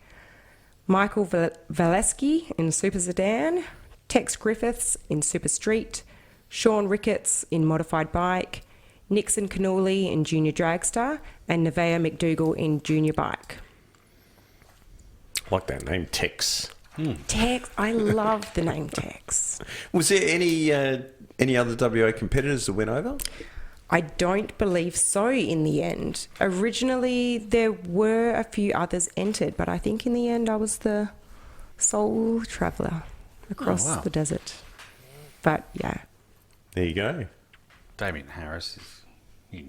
Michael Valesky in Super Sedan, Tex Griffiths in Super Street, Sean Ricketts in Modified Bike, Nixon Cannuli in Junior Dragster, and Nevaeh McDougall in Junior Bike. I like that name, Tex. Tex, I love the name Tex. Was there any other WA competitors that went over? I don't believe so in the end. Originally, there were a few others entered, but I think in the end I was the sole traveller across the desert. But yeah. There you go. Damien Harris he's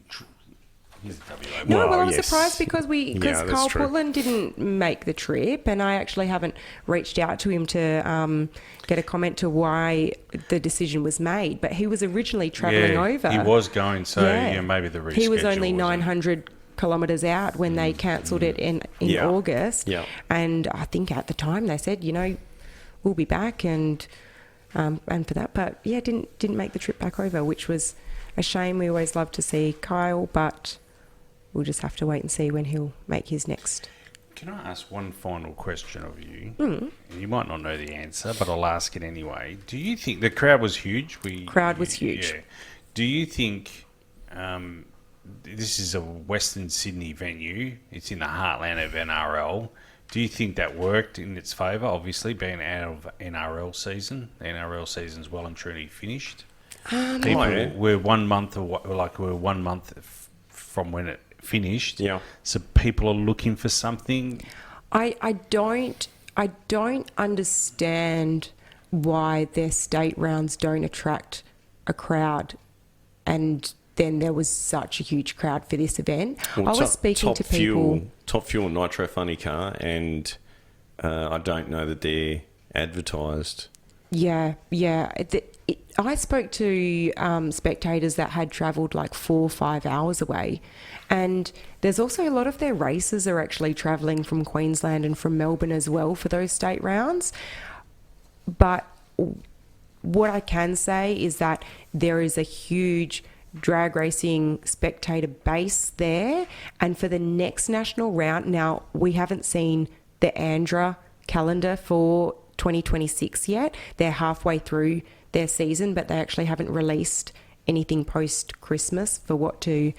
a WA. No, well, I'm yes. surprised because that's Carl true. Portland didn't make the trip, and I actually haven't reached out to him to get a comment to why the decision was made. But he was originally travelling over. He was going, so maybe the reschedule. He was only wasn't- 900 kilometres out when they cancelled it in August. Yeah. And I think at the time they said, we'll be back and for that. But yeah, didn't make the trip back over, which was a shame. We always love to see Kyle, but we'll just have to wait and see when he'll make his next. Can I ask one final question of you? You might not know the answer, but I'll ask it anyway. Do you think the crowd was huge? Crowd was huge. Yeah. Do you think this is a Western Sydney venue? It's in the heartland of NRL. Do you think that worked in its favour? Obviously, being out of NRL season, the NRL season's well and truly finished. People were 1 month from when it finished. Yeah. So people are looking for something. I don't understand why their state rounds don't attract a crowd and then there was such a huge crowd for this event. Well, I was speaking to people. Top Fuel Nitro Funny Car, and I don't know that they're advertised. Yeah. I spoke to spectators that had travelled like 4 or 5 hours away, and there's also a lot of their races are actually travelling from Queensland and from Melbourne as well for those state rounds. But what I can say is that there is a huge drag racing spectator base there, and for the next national round, now we haven't seen the NDRA calendar for 2026 yet. They're halfway through their season, but they actually haven't released anything post Christmas for what to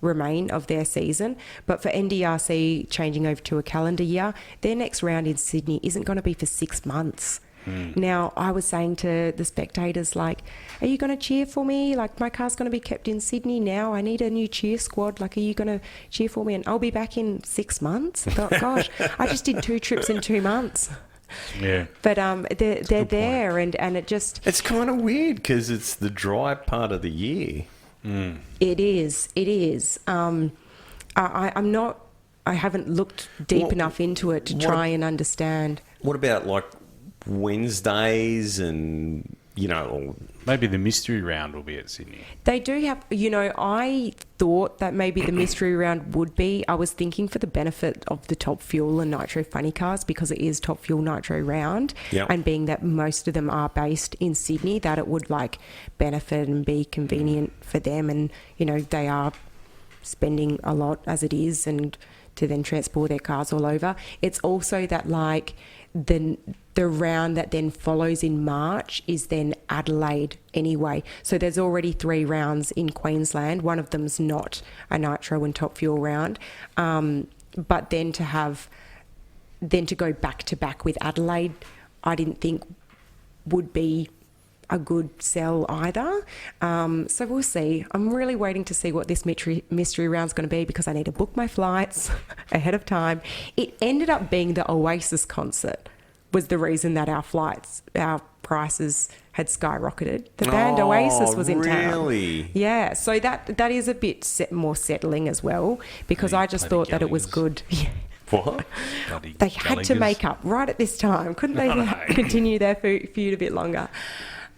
remain of their season. But for NDRC changing over to a calendar year, their next round in Sydney isn't going to be for 6 months. Now, I was saying to the spectators, like, are you going to cheer for me? Like, my car's going to be kept in Sydney now. I need a new cheer squad. Like, are you going to cheer for me? And I'll be back in 6 months. I thought, gosh, I just did 2 trips in 2 months. Yeah. But they're there, and it just... It's kind of weird because it's the dry part of the year. It is. I'm not... I haven't looked deep enough into it to try and understand. What about, like, Wednesdays and, you know... Maybe the mystery round will be at Sydney. They do have... You know, I thought that maybe the mystery round would be... I was thinking for the benefit of the Top Fuel and Nitro Funny Cars, because it is Top Fuel Nitro round, Yep. and being that most of them are based in Sydney, that it would, like, benefit and be convenient for them. And, you know, they are spending a lot as it is, and to then transport their cars all over. It's also that, like... The round that then follows in March is then Adelaide anyway. So there's already 3 rounds in Queensland. One of them's not a Nitro and Top Fuel round. But then to go back to back with Adelaide, I didn't think would be a good sell either. So we'll see. I'm really waiting to see what this mystery round's going to be, because I need to book my flights ahead of time. It ended up being the Oasis concert was the reason that our prices had skyrocketed. The band Oasis was in town. Really? Yeah, so that is a bit more settling as well, because I just thought that it was good. Yeah. What? They had to make up right at this time. Couldn't they continue their feud a bit longer?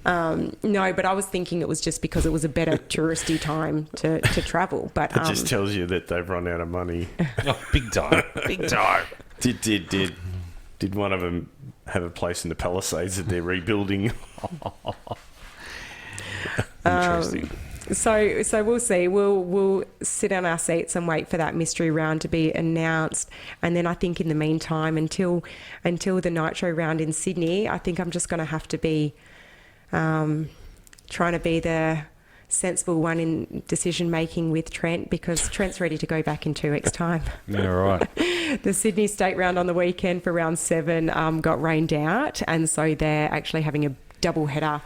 No, but I was thinking it was just because it was a better touristy time to travel. But It just tells you that they've run out of money. Oh, big time. Big time. Did one of them have a place in the Palisades that they're rebuilding? Interesting. So we'll see. We'll sit on our seats and wait for that mystery round to be announced, and then I think in the meantime, until the Nitro round in Sydney, I think I'm just going to have to be trying to be the sensible one in decision making with Trent, because Trent's ready to go back in 2 weeks' time. Yeah, right. The Sydney State round on the weekend for round 7 got rained out, and so they're actually having a double header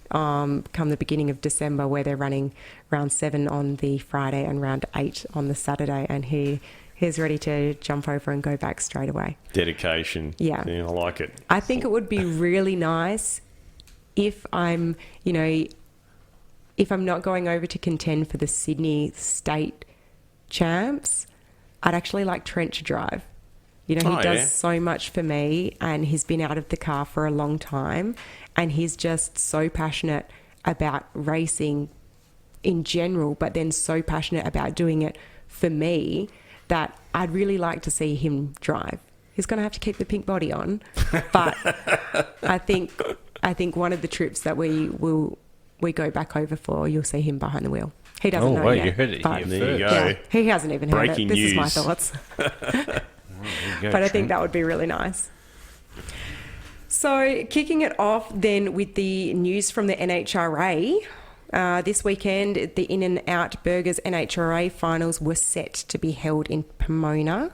come the beginning of December, where they're running round 7 on the Friday and round 8 on the Saturday, and he's ready to jump over and go back straight away. Dedication. Yeah. I like it. I think it would be really nice if I'm not going over to contend for the Sydney State Champs, I'd actually like Trent to drive. You know, he does so much for me, and he's been out of the car for a long time, and he's just so passionate about racing in general, but then so passionate about doing it for me that I'd really like to see him drive. He's going to have to keep the pink body on, but I think one of the trips that we go back over for, you'll see him behind the wheel. He doesn't know yet. You heard it here There you go. first. Yeah, he hasn't even heard Breaking it. This is my news. thoughts. Go, But I think that would be really nice. So kicking it off then with the news from the NHRA. This weekend, the In-N-Out Burgers NHRA finals were set to be held in Pomona.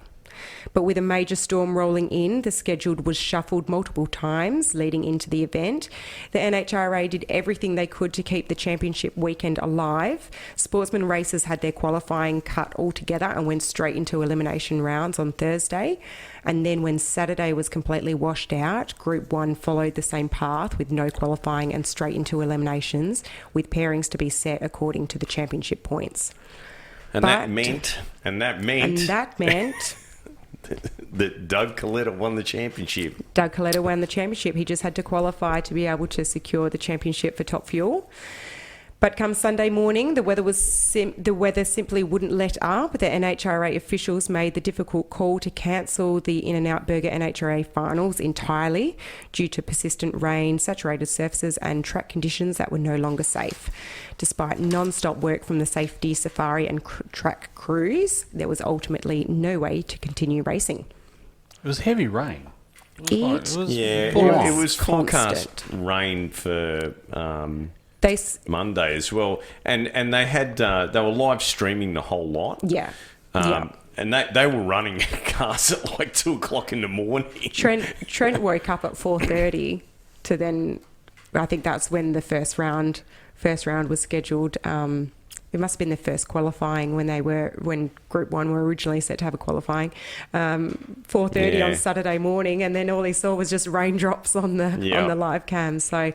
But with a major storm rolling in, the schedule was shuffled multiple times leading into the event. The NHRA did everything they could to keep the championship weekend alive. Sportsman racers had their qualifying cut altogether and went straight into elimination rounds on Thursday. And then when Saturday was completely washed out, Group 1 followed the same path with no qualifying and straight into eliminations, with pairings to be set according to the championship points. And that meant that Doug Coletta won the championship. Doug Coletta won the championship. He just had to qualify to be able to secure the championship for Top Fuel. But come Sunday morning, the weather simply wouldn't let up. The NHRA officials made the difficult call to cancel the In-N-Out Burger NHRA finals entirely due to persistent rain, saturated surfaces and track conditions that were no longer safe. Despite non-stop work from the safety, safari and track crews, there was ultimately no way to continue racing. It was heavy rain. It was forecast rain for Monday as well, and they had they were live streaming the whole lot. And they were running cars at like 2:00 in the morning. Trent woke up at 4:30 to then. I think that's when the first round was scheduled. It must have been the first qualifying when Group 1 were originally set to have a qualifying. 4:30 on Saturday morning, and then all he saw was just raindrops on the live cam. So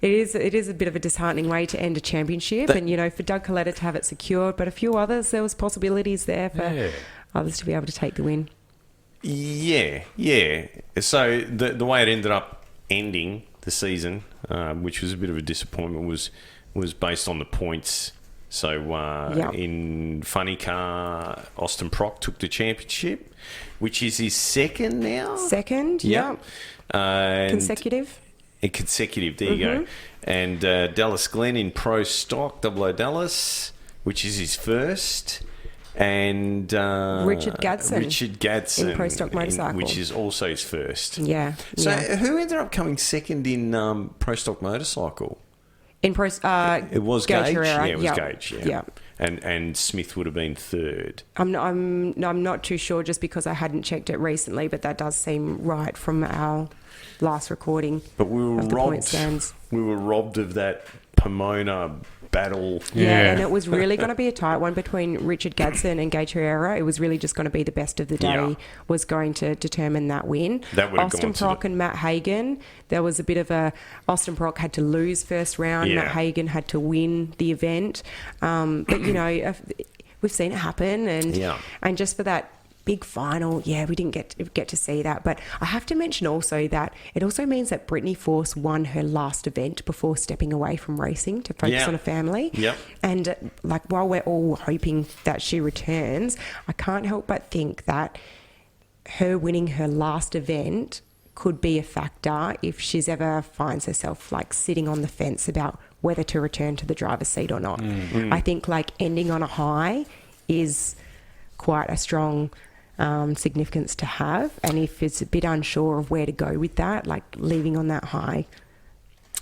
it is a bit of a disheartening way to end a championship, and for Doug Coletta to have it secured, but a few others, there was possibilities there for others to be able to take the win. Yeah. So the way it ended up ending the season, which was a bit of a disappointment, was based on the points. So in funny car, Austin Prock took the championship, which is his second now. Consecutive. Consecutive, there you go. And Dallas Glenn in Pro Stock, 00 Dallas, which is his first. And Richard Gadsden in Pro Stock Motorcycle, which is also his first. So who ended up coming second in Pro Stock Motorcycle? In Pro, it was Gage. Herrera. Yeah, it was Gage. Yeah. And Smith would have been third. I'm not too sure, just because I hadn't checked it recently, but that does seem right from our last recording. But we were robbed. We were robbed of that Pomona battle. And it was really going to be a tight one between Richard Gadsden and Gage Herrera. It was really just going to be the best of the day was going to determine that win. Austin Prock and Matt Hagan, there was a bit of a... Austin Prock had to lose first round. Matt Hagan had to win the event. But, we've seen it happen. And just for that big final, we didn't get to see that. But I have to mention also that it also means that Brittany Force won her last event before stepping away from racing to focus on a family. And while we're all hoping that she returns, I can't help but think that her winning her last event could be a factor if she's ever finds herself sitting on the fence about whether to return to the driver's seat or not. I think ending on a high is quite a strong significance to have, and if it's a bit unsure of where to go with that, leaving on that high,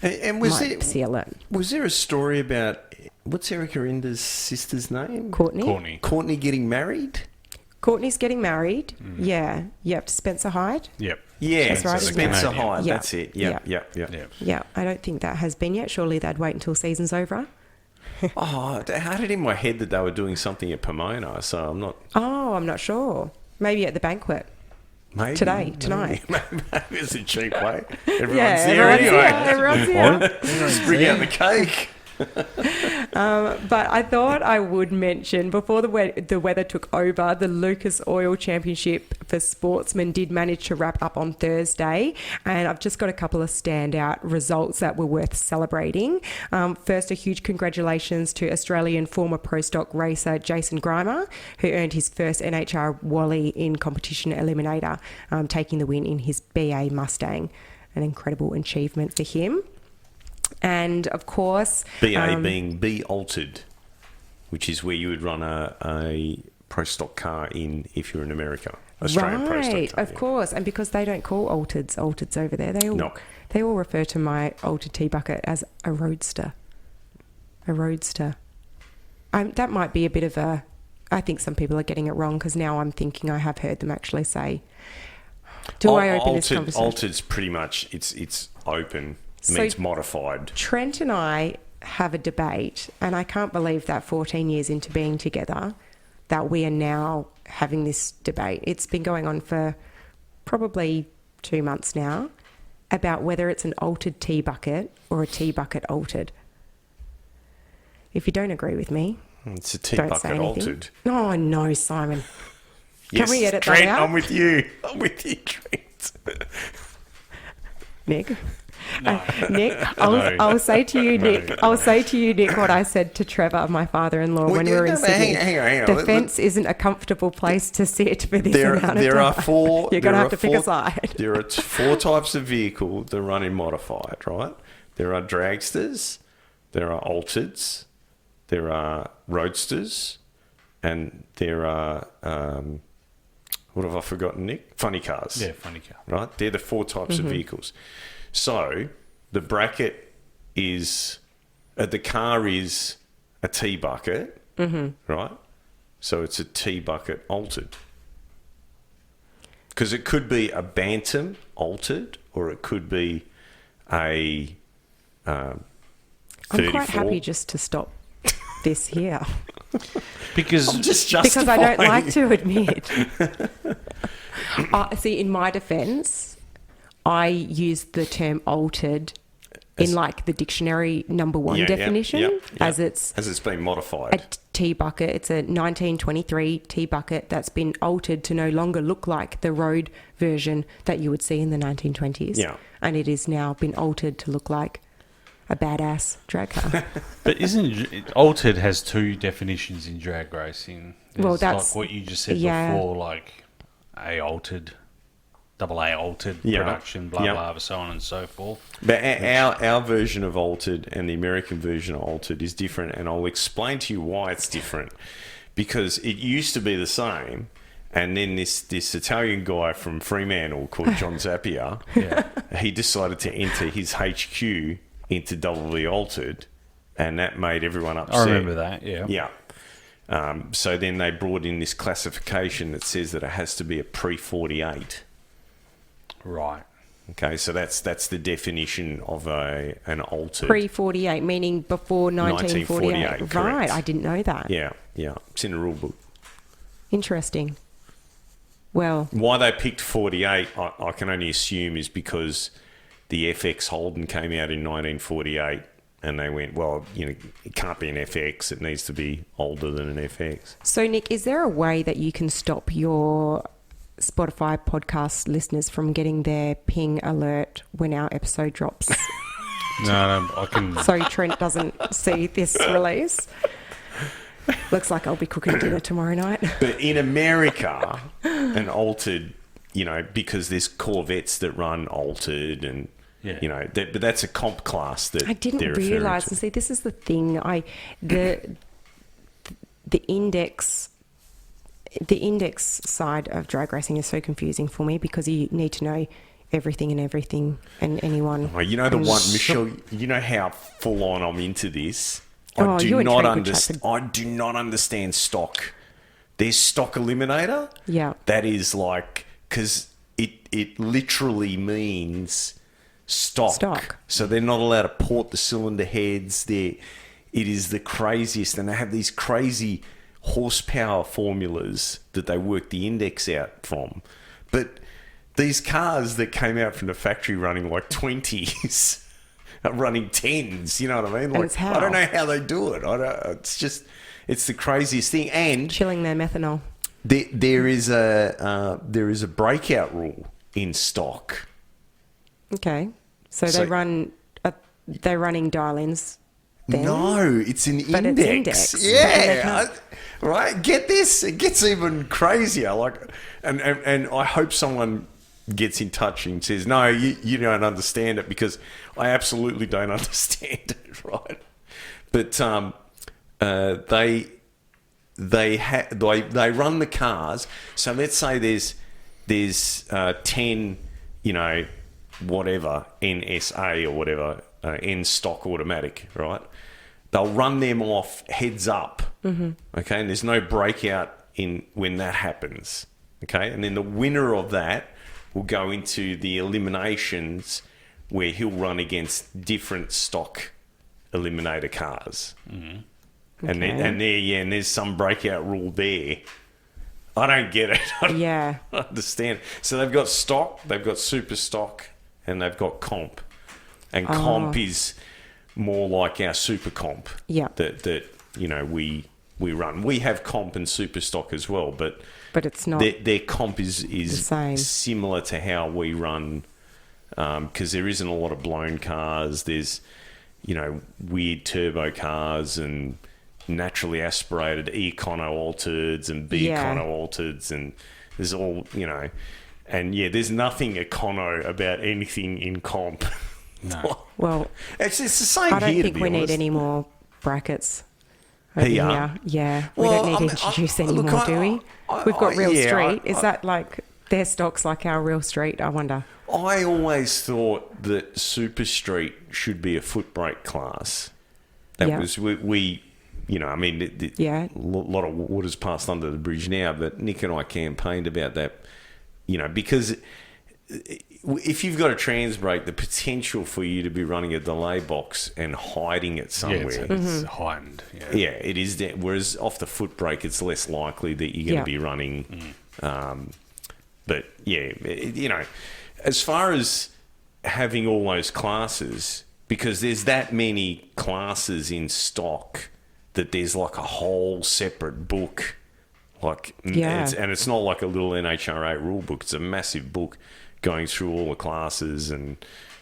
and might seal it. Was there a story about what's Erica Ender's sister's name? Courtney getting married? Courtney's getting married. To Spencer Hyde. That's right, Spencer Hyde. That's it. Yeah. I don't think that has been yet. Surely they'd wait until season's over. I had it in my head that they were doing something at Pomona, so I'm not... I'm not sure. Maybe at the banquet. Maybe. Tonight. Maybe it's a cheap way. Everyone's there anyway. Everyone's here. Just bring out the cake. But I thought I would mention, before the weather took over, the Lucas Oil Championship for sportsmen did manage to wrap up on Thursday, and I've just got a couple of standout results that were worth celebrating. First, a huge congratulations to Australian former Pro Stock racer Jason Grimer, who earned his first NHR Wally in competition eliminator, taking the win in his BA Mustang. An incredible achievement for him. And of course, BA being B altered, which is where you would run a Pro Stock car in if you're in America. Australian Pro Stock car, of course. And because they don't call altereds over there, they all refer to my altered T-bucket as a roadster. That might be a bit of a I think some people are getting it wrong because now I'm thinking I have heard them actually say, do I open this conversation? Altered's pretty much, it's open, means modified. Trent and I have a debate, and I can't believe that 14 years into being together that we are now having this debate. It's been going on for probably 2 months now about whether it's an altered tea bucket or a tea bucket altered. If you don't agree with me, It's a tea don't bucket say anything. altered. Oh, no, Simon. Yes, Can we edit Trent, that out? I'm with you. I'm with you, Trent. Nick? No. Nick, I'll say to you, Nick. I'll say to you, Nick, what I said to Trevor, my father-in-law, when we were in Sydney. Hang on. The fence isn't a comfortable place to sit for this amount of time. There are four. You're going to have to pick a side. There are 4 types of vehicle that run in modified, right? There are dragsters, there are altereds, there are roadsters, and there are what have I forgotten, Nick? Funny cars. Yeah, funny car. Right? They're the 4 types of vehicles. So the bracket is, the car is a T bucket, right? So it's a T bucket altered. Because it could be a Bantam altered, or it could be a 34. I'm quite happy just to stop this here Because I'm just because I don't justifying like to admit. See, in my defence, I use the term altered in like the dictionary number 1 definition as it's been a modified. tea bucket. It's a 1923 tea bucket that's been altered to no longer look like the road version that you would see in the 1920s. Yeah. And it is now been altered to look like a badass drag car. But altered has 2 definitions in drag racing. Well, There's that's- like what you just said yeah. before, like A altered, double A altered Yeah. production, blah Yeah. blah, so on and so forth. But our version of altered and the American version of altered is different, and I'll explain to you why it's different. Because it used to be the same, and then this Italian guy from Fremantle called John Zappia, he decided to enter his HQ into double V altered, and that made everyone upset. I remember that, yeah. Yeah. So then they brought in this classification that says that it has to be a pre-48. Right. Okay, so that's the definition of an altered. Pre-48, meaning before 1948. 1948, Right, correct. I didn't know that. Yeah. It's in the rule book. Interesting. Well, Why they picked 48, I can only assume, is because the FX Holden came out in 1948, and they went, well, it can't be an FX. It needs to be older than an FX. so Nick, is there a way that you can stop your Spotify podcast listeners from getting their ping alert when our episode drops? No, I can. So Trent doesn't see this release. Looks like I'll be cooking dinner tomorrow night. But in America, an altered, because there's Corvettes that run altered, and Yeah. but that's a comp class that I didn't they're referring realise, to. and see, this is the thing. The index side of drag racing is so confusing for me because you need to know everything and anyone. Oh, you know the and- one, Michelle. You know how full on I'm into this. Oh, I you do and not Trent would understand. chat I do not understand stock. There's stock eliminator. Yeah. That is like, because it literally means stock. So they're not allowed to port the cylinder heads. It is the craziest, and they have these crazy horsepower formulas that they work the index out from. But these cars that came out from the factory running like 20s are running 10s, you know what I mean? Like, it's how? I don't know how they do it. It's the craziest thing. And Chilling their methanol. there is a breakout rule in stock. Okay. So So- they're running dial-ins then? No, it's an But it's index. index. Yeah, right. Get this. It gets even crazier. And I hope someone gets in touch and says, "No, you don't understand it," because I absolutely don't understand it. Right? But they run the cars. So let's say there's 10, whatever NSA or whatever N stock automatic, right? they'll run them off heads up. Okay, and there's no breakout in when that happens. Okay, and then the winner of that will go into the eliminations where he'll run against different stock eliminator cars. And and there's some breakout rule there. I don't get it. I don't understand. So they've got stock, they've got super stock, and they've got comp. And comp is more like our super comp that we run. We have comp and super stock as well, but it's not. Their comp is the same. Similar to how we run, because there isn't a lot of blown cars. There's weird turbo cars and naturally aspirated Econo altereds and B-Econo altereds, and there's all, and there's nothing Econo about anything in comp. No. Well, it's the same. I don't here, think to be we honest. need any more brackets over here. Yeah, we Well, don't need to introduce any more, do we? We've got Real Street. Is that like their stock's like our Real Street? I wonder. I always thought that Super Street should be a foot brake class. That was we a lot of water's passed under the bridge now, but Nick and I campaigned about that, because if you've got a trans brake, the potential for you to be running a delay box and hiding it somewhere. It's heightened. Yeah, it is there. Whereas off the foot brake, it's less likely that you're going to be running. But as far as having all those classes, because there's that many classes in stock that there's like a whole separate book. It's not like a little NHRA rule book. It's a massive book going through all the classes and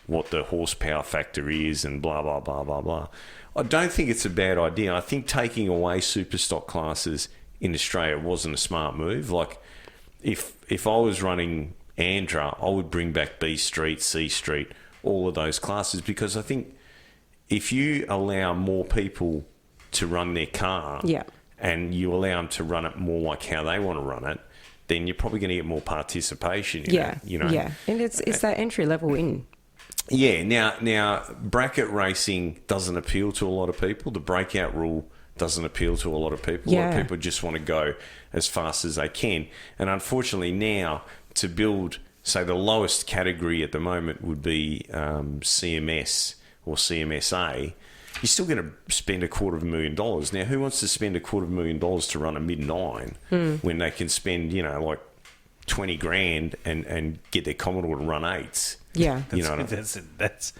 what the horsepower factor is and blah, blah, blah, blah, blah. I don't think it's a bad idea. I think taking away super stock classes in Australia wasn't a smart move. Like, if I was running Andra, I would bring back B Street, C Street, all of those classes, because I think if you allow more people to run their car and you allow them to run it more like how they want to run it, then you're probably going to get more participation. And it's that entry level in. Yeah. Now, bracket racing doesn't appeal to a lot of people. The breakout rule doesn't appeal to a lot of people. A lot of people just want to go as fast as they can. And unfortunately now, to build, say, the lowest category at the moment would be CMS or CMSA, you're still going to spend $250,000. Now, who wants to spend $250,000 to run a mid-9 when they can spend, like $20,000 and get their Commodore to run 8s? Yeah. That's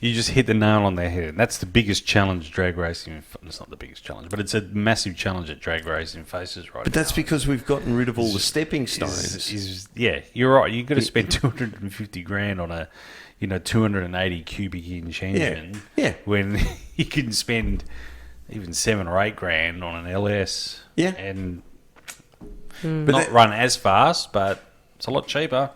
you just hit the nail on the head. That's the biggest challenge drag racing. It's not the biggest challenge, but it's a massive challenge that drag racing faces right now. But that's because we've gotten rid of all the stepping stones. You're right. You've got to spend $250,000 on a 280 cubic inch engine. Yeah. When you can spend even $7,000 or $8,000 on an LS. Yeah. And run as fast, but it's a lot cheaper.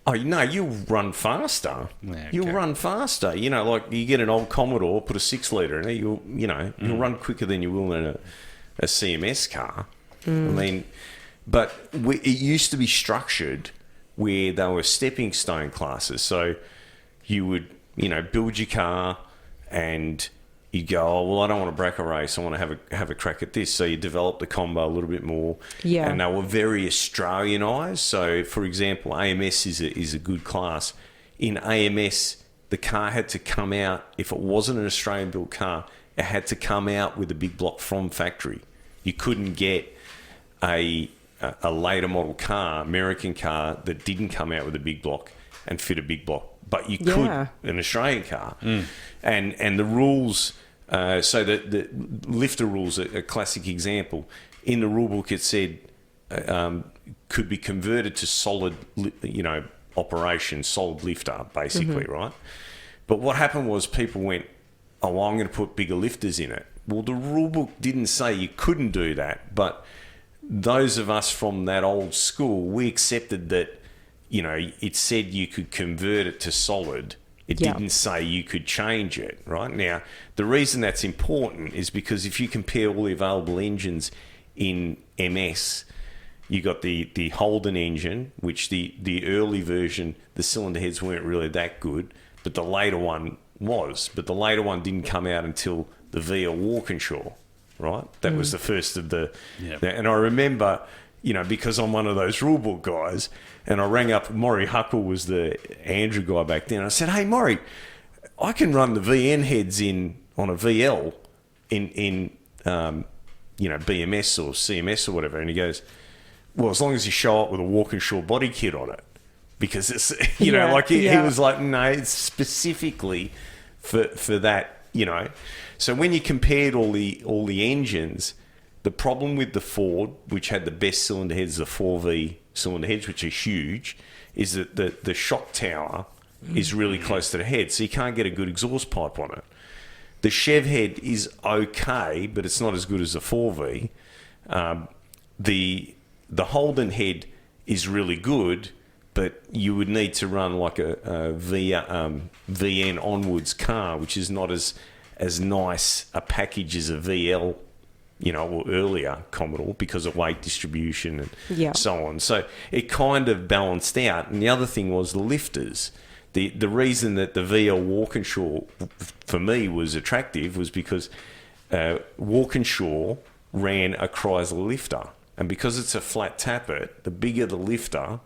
Oh, no, you'll run faster. Yeah, okay. You'll run faster. Like you get an old Commodore, put a 6-litre in it, you'll run quicker than you will in a CMS car. I mean, but it used to be structured where they were stepping stone classes. So you would, build your car and you go, oh, well, I don't want to bracket race. I want to have a crack at this. So you develop the combo a little bit more. Yeah. And they were very Australianised. So, for example, AMS is a good class. In AMS, the car had to come out, if it wasn't an Australian-built car, it had to come out with a big block from factory. You couldn't get a later model car, American car, that didn't come out with a big block and fit a big block. But you could an Australian car. And the rules, so the lifter rules, a classic example. In the rule book, it said could be converted to solid, operation, solid lifter, basically, right? But what happened was people went, oh, well, I'm going to put bigger lifters in it. Well, the rule book didn't say you couldn't do that, but those of us from that old school, we accepted that, it said you could convert it to solid. It didn't say you could change it, right? Now, the reason that's important is because if you compare all the available engines in MS, you got the Holden engine, which the early version, the cylinder heads weren't really that good, but the later one was. But the later one didn't come out until the VL Walkinshaw, right? That was the first of the... Yep. And I remember, because I'm one of those rulebook guys, and I rang up, Maury Huckle was the Andrew guy back then. I said, hey, Maury, I can run the VN heads on a VL in BMS or CMS or whatever. And he goes, well, as long as you show up with a Walkinshaw body kit on it. Because it's, he was like, no, it's specifically for that, So when you compared all the engines, the problem with the Ford, which had the best cylinder heads, the 4V cylinder heads, which are huge, is that the shock tower is really close to the head, so you can't get a good exhaust pipe on it. The Chev head is okay, but it's not as good as the 4V. The Holden head is really good, but you would need to run like a VN onwards car, which is not as nice a package as a VL, or earlier Commodore, because of weight distribution and so on. So it kind of balanced out. And the other thing was the lifters. The reason that the VL Walkinshaw, for me, was attractive was because Walkinshaw ran a Chrysler lifter. And because it's a flat tappet, the bigger the lifter,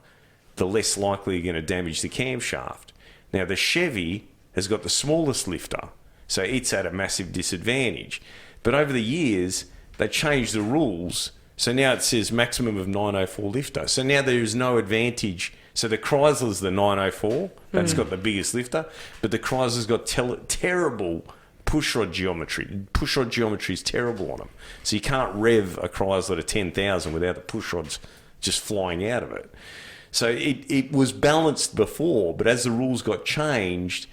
the less likely you're going to damage the camshaft. Now, the Chevy has got the smallest lifter, so it's at a massive disadvantage. But over the years, they changed the rules, so now it says maximum of 904 lifter. So now there is no advantage. So the Chrysler's the 904, that's got the biggest lifter, but the Chrysler's got terrible pushrod geometry. Pushrod geometry is terrible on them. So you can't rev a Chrysler to 10,000 without the pushrods just flying out of it. So it was balanced before, but as the rules got changed,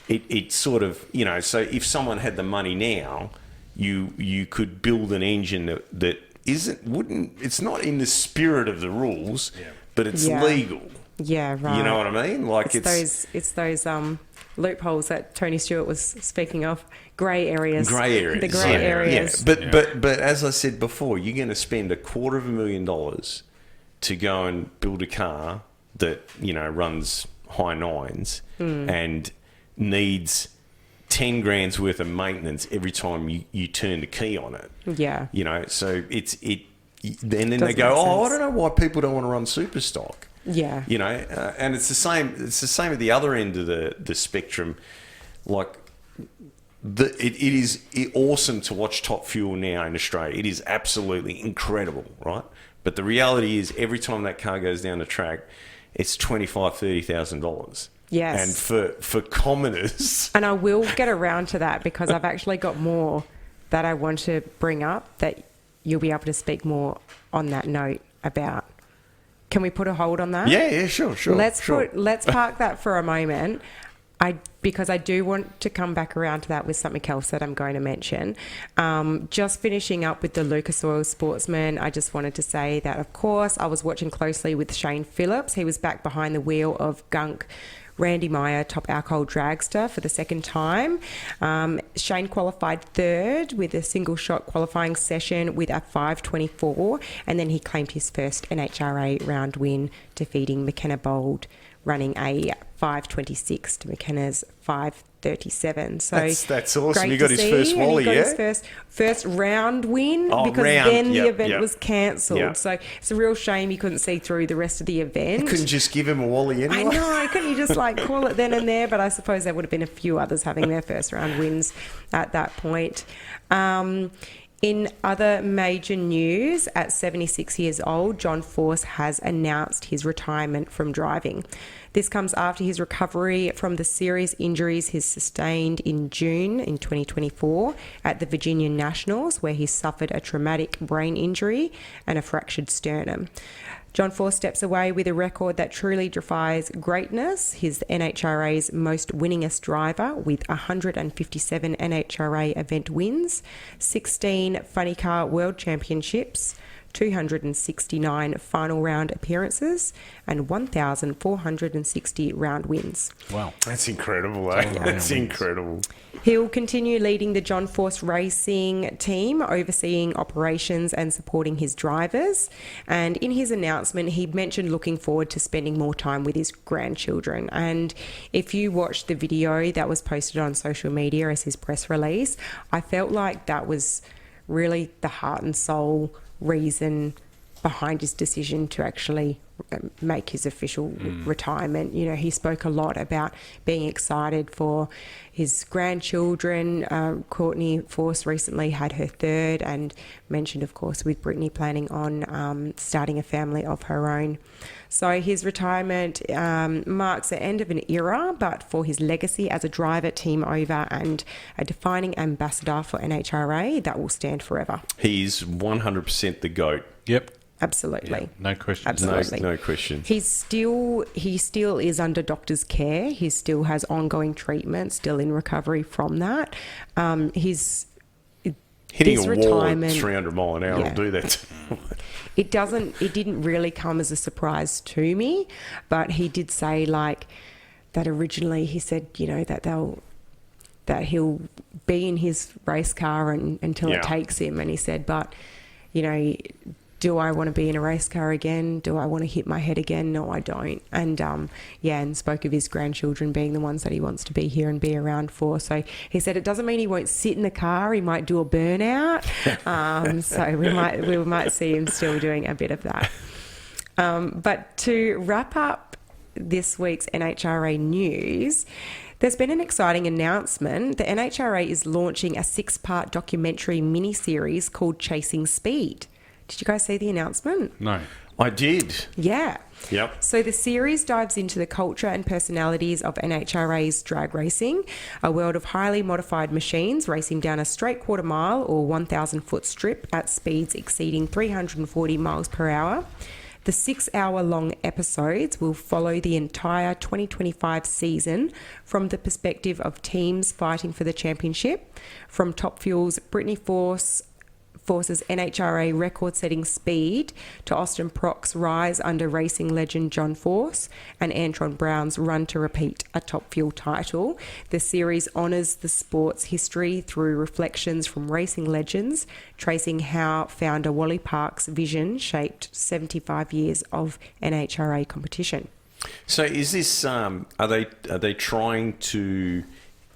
it sort of, so if someone had the money now, you could build an engine that it's not in the spirit of the rules, but it's legal. Yeah, right. You know what I mean? Like it's those loopholes that Tony Stewart was speaking of, grey areas. Grey areas. The grey areas. Yeah. But as I said before, you're going to spend $250,000 to go and build a car that, runs high nines and needs 10 grand's worth of maintenance every time you turn the key on it. Yeah. So then they go, I don't know why people don't want to run super stock. Yeah. And it's the same at the other end of the spectrum. Like, it is awesome to watch Top Fuel now in Australia. It is absolutely incredible, right? But the reality is, every time that car goes down the track, it's $25,000-$30,000. Yes. And for commoners... And I will get around to that, because I've actually got more that I want to bring up that you'll be able to speak more on that note about. Can we put a hold on that? Yeah, sure. Let's park that for a moment. Because I do want to come back around to that with something else that I'm going to mention. Just finishing up with the Lucas Oil Sportsman, I just wanted to say that, of course, I was watching closely with Shane Phillips. He was back behind the wheel of Gunk Randy Meyer, top alcohol dragster, for the second time. Shane qualified third with a single shot qualifying session with a 5:24, and then he claimed his first NHRA round win, defeating McKenna Bold, running a 5:26 to McKenna's 5:37. So that's awesome. You got his first Wally, yeah? His first round win, because then the event was cancelled. Yep. So it's a real shame you couldn't see through the rest of the event. You couldn't just give him a Wally anyway. I know, couldn't you just call it then and there? But I suppose there would have been a few others having their first round wins at that point. In other major news, at 76 years old, John Force has announced his retirement from driving. This comes after his recovery from the serious injuries he sustained in June in 2024 at the Virginia Nationals, where he suffered a traumatic brain injury and a fractured sternum. John Force steps away with a record that truly defies greatness. He's NHRA's most winningest driver, with 157 NHRA event wins, 16 Funny Car World Championships, 269 final round appearances, and 1,460 round wins. Wow. That's incredible, eh? That's incredible. He'll continue leading the John Force Racing team, overseeing operations and supporting his drivers. And in his announcement, he mentioned looking forward to spending more time with his grandchildren. And if you watched the video that was posted on social media as his press release, I felt like that was really the heart and soul reason behind his decision to actually make his official retirement. You know, he spoke a lot about being excited for his grandchildren. Courtney Force recently had her third, and mentioned, of course, with Brittany planning on starting a family of her own. So his retirement marks the end of an era, but for his legacy as a driver, team owner, and a defining ambassador for NHRA, that will stand forever. He's 100% the GOAT. Yep. Absolutely. Yeah, no question. Absolutely. No question. He still is under doctor's care. He still has ongoing treatment, still in recovery from that. His Hitting this a wall at retirement, 300 mile an hour will do that. It didn't really come as a surprise to me, but he did say like that originally. He said, you know, that he'll be in his race car until it takes him. And he said, but, you know, do I want to be in a race car again? Do I want to hit my head again? No, I don't. And and spoke of his grandchildren being the ones that he wants to be here and be around for. So he said it doesn't mean he won't sit in the car. He might do a burnout. So we might see him still doing a bit of that. But to wrap up this week's NHRA news, there's been an exciting announcement. The NHRA is launching a 6-part documentary miniseries called Chasing Speed. Did you guys see the announcement? No. I did. Yeah. Yep. So the series dives into the culture and personalities of NHRA's drag racing, a world of highly modified machines racing down a straight quarter mile or 1,000-foot strip at speeds exceeding 340 miles per hour. The 6-hour-long episodes will follow the entire 2025 season from the perspective of teams fighting for the championship, from Top Fuel's Brittany Force's NHRA record-setting speed to Austin Proc's rise under racing legend John Force and Antron Brown's run to repeat a Top Fuel title. The series honours the sport's history through reflections from racing legends, tracing how founder Wally Park's vision shaped 75 years of NHRA competition. So is this, are they trying to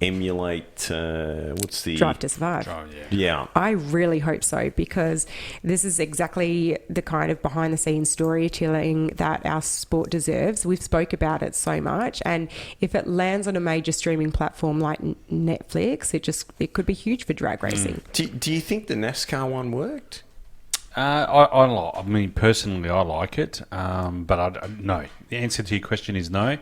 emulate, what's the... Drive to Survive. Yeah. I really hope so, because this is exactly the kind of behind-the-scenes storytelling that our sport deserves. We've spoke about it so much, and if it lands on a major streaming platform like Netflix, it could be huge for drag racing. Do you think the NASCAR one worked? I mean, personally, I like it, but no. The answer to your question is no.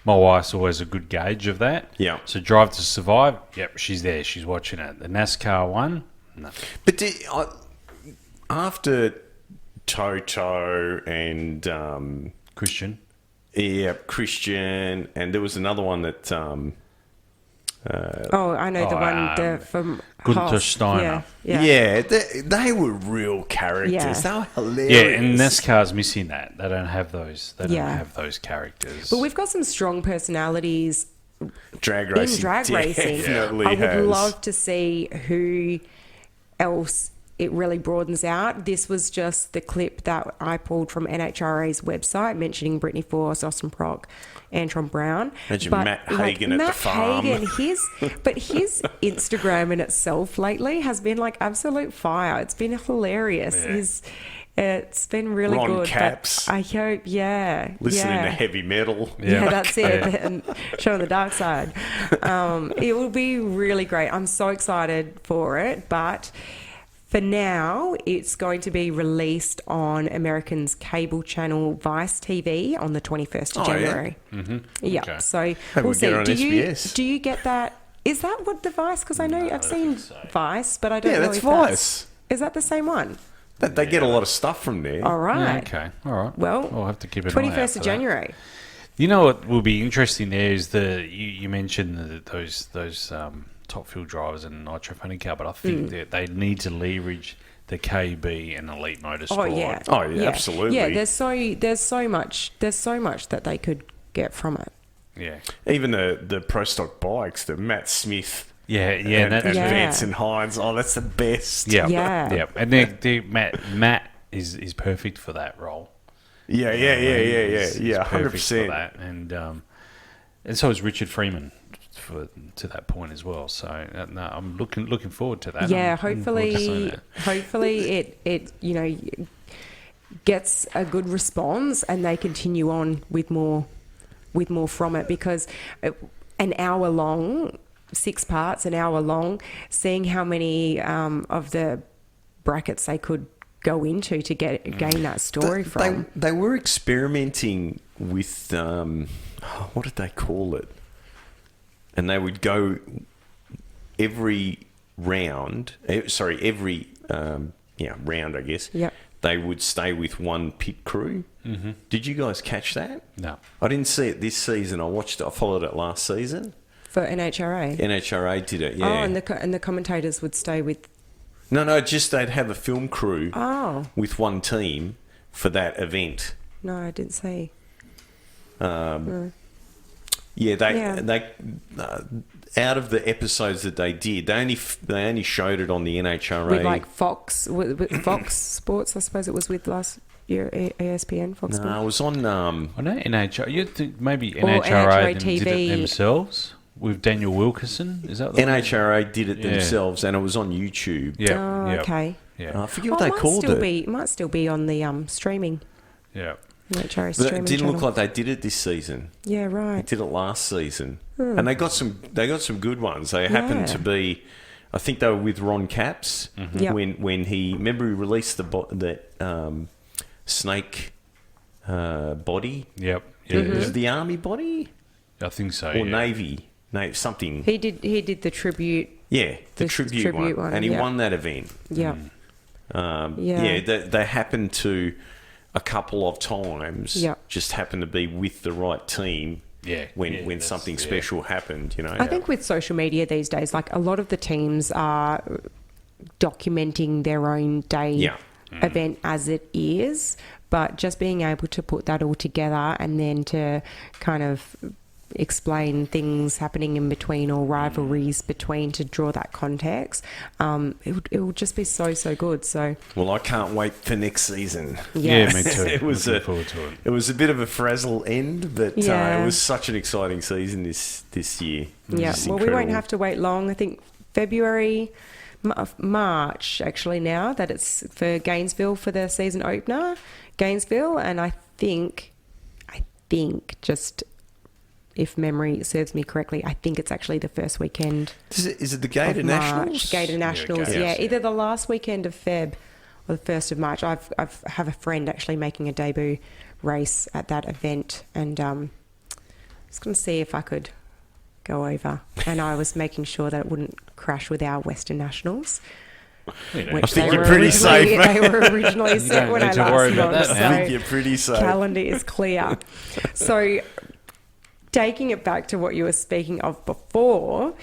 My wife's always a good gauge of that. Yeah. So Drive to Survive, yep, she's there. She's watching it. The NASCAR one, no. But after Toto and... Christian. Yeah, Christian, and there was another one that... I know the one from Gunther Haas. Steiner. Yeah, they were real characters. Yeah. They were hilarious. Yeah, and NASCAR's missing that. They don't have those. They don't have those characters. But we've got some strong personalities Drag racing. in drag racing. Definitely I would has. love to see who else it really broadens out. This was just the clip that I pulled from NHRA's website mentioning Brittany Force, Austin Proc, Antron Brown. Imagine Matt Hagen at the farm. His Instagram in itself lately has been like absolute fire. It's been hilarious. Yeah. It's been really Ron good. Capps. I hope, Listening to heavy metal. Yeah, that's it. And showing the dark side. It will be really great. I'm so excited for it. But for now, it's going to be released on American's cable channel Vice TV on the 21st of January. Yeah? Mm-hmm. Yeah. Okay. So Maybe we'll see. get it on SBS. Do you get that? Is that what the Vice? Because I know I've seen Vice, but I don't Yeah, know that's if Vice. Is that the same one? They get a lot of stuff from there. All right. Yeah, okay. All right. Well, I'll have to keep it 21st of January. You know what will be interesting there is you mentioned those top fuel drivers and Nitro Funny Car, but I think that they need to leverage the KB and Elite Motorsport. Oh yeah. Absolutely. Yeah, there's so much that they could get from it. Yeah. Even the Pro Stock bikes, the Matt Smith And and Yeah. Vance and Hines. Oh, that's the best. Yeah. Yeah. Yeah. And Matt is perfect for that role. Yeah. He's 100%. perfect for that. And so is Richard Freeman to that point as well. So no, I'm looking forward to that. Yeah, I'm looking forward to seeing hopefully it gets a good response and they continue on with more from it, because an hour long, 6 parts, an hour long, seeing how many of the brackets they could go into to gain that story from. They were experimenting with what did they call it? And they would go every round. Every round, I guess. Yep. They would stay with one pit crew. Mm-hmm. Did you guys catch that? No. I didn't see it this season. I followed it last season. For NHRA. NHRA did it. Yeah. Oh, and the commentators would stay with. No, just they'd have a film crew Oh. with one team for that event. No, I didn't see. Yeah, they out of the episodes that they did, they only showed it on the NHRA. With like Fox Sports, I suppose it was with last year, ESPN, Fox No, Sports. it was on. I know NHRA. You think maybe Or NHRA NHRA did it TV. themselves with Daniel Wilkerson. Is that the one? NHRA did it Yeah. themselves, and it was on YouTube. Yeah. Oh, yeah, okay. Yeah. I forget what they called it. It might still be on the streaming. Yeah. NHRA But streaming it didn't look channel. like they did it this season. Yeah, They right. did it last season, and they got some good ones. They happened to be, I think they were with Ron Capps Yep. when he released the snake body. Yep. Yeah. Mm-hmm. Was it the army body I think so. or yeah. navy? No, something. He did the tribute. Yeah, the The tribute, tribute one, one, and he yeah. won that event. Yeah. Yeah, they happened to a couple of times. Yeah. Just happened to be with the right team. Yeah, when that's- something yeah. special happened, I think with social media these days, like a lot of the teams are documenting their own day Yeah. event as it is, but just being able to put that all together and then to kind of explain things happening in between or rivalries between to draw that context, it would just be so good. So Well, I can't wait for next season. Yeah, yes. me too. It was Looking forward to it. It was a bit of a frazzle end, but Yeah. it was such an exciting season this year. It was Yeah, just well, we won't incredible. have to wait long. I think February, March, actually, now that it's for Gainesville for the season opener, Gainesville, and I think, just if memory serves me correctly, I think it's actually the first weekend Is it the Gator of Nationals? March. Gator Nationals, Gators, yeah, yeah. either the last weekend of Feb or the 1st of March. I have a friend actually making a debut race at that event, and I was going to see if I could go over, and I was making sure that it wouldn't crash with our Western Nationals. You know, which think they you're were pretty originally- safe, mate. They were originally set don't when need I to last worry about looked, that so now. I think you're pretty safe. calendar is clear. So, taking it back to what you were speaking of before,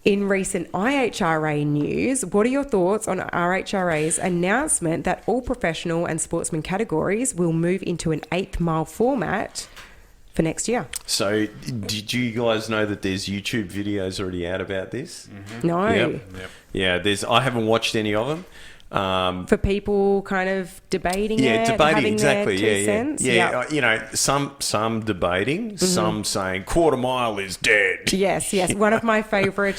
in recent IHRA news, what are your thoughts on RHRA's announcement that all professional and sportsman categories will move into an 8th mile format for next year? So, did you guys know that there's YouTube videos already out about this? No. Yep. Yeah, I haven't watched any of them. For people kind of debating Yeah, it, debating having exactly. their two Yeah, cents. yeah. You know, some debating, some saying quarter mile is dead. Yes. One of my favourite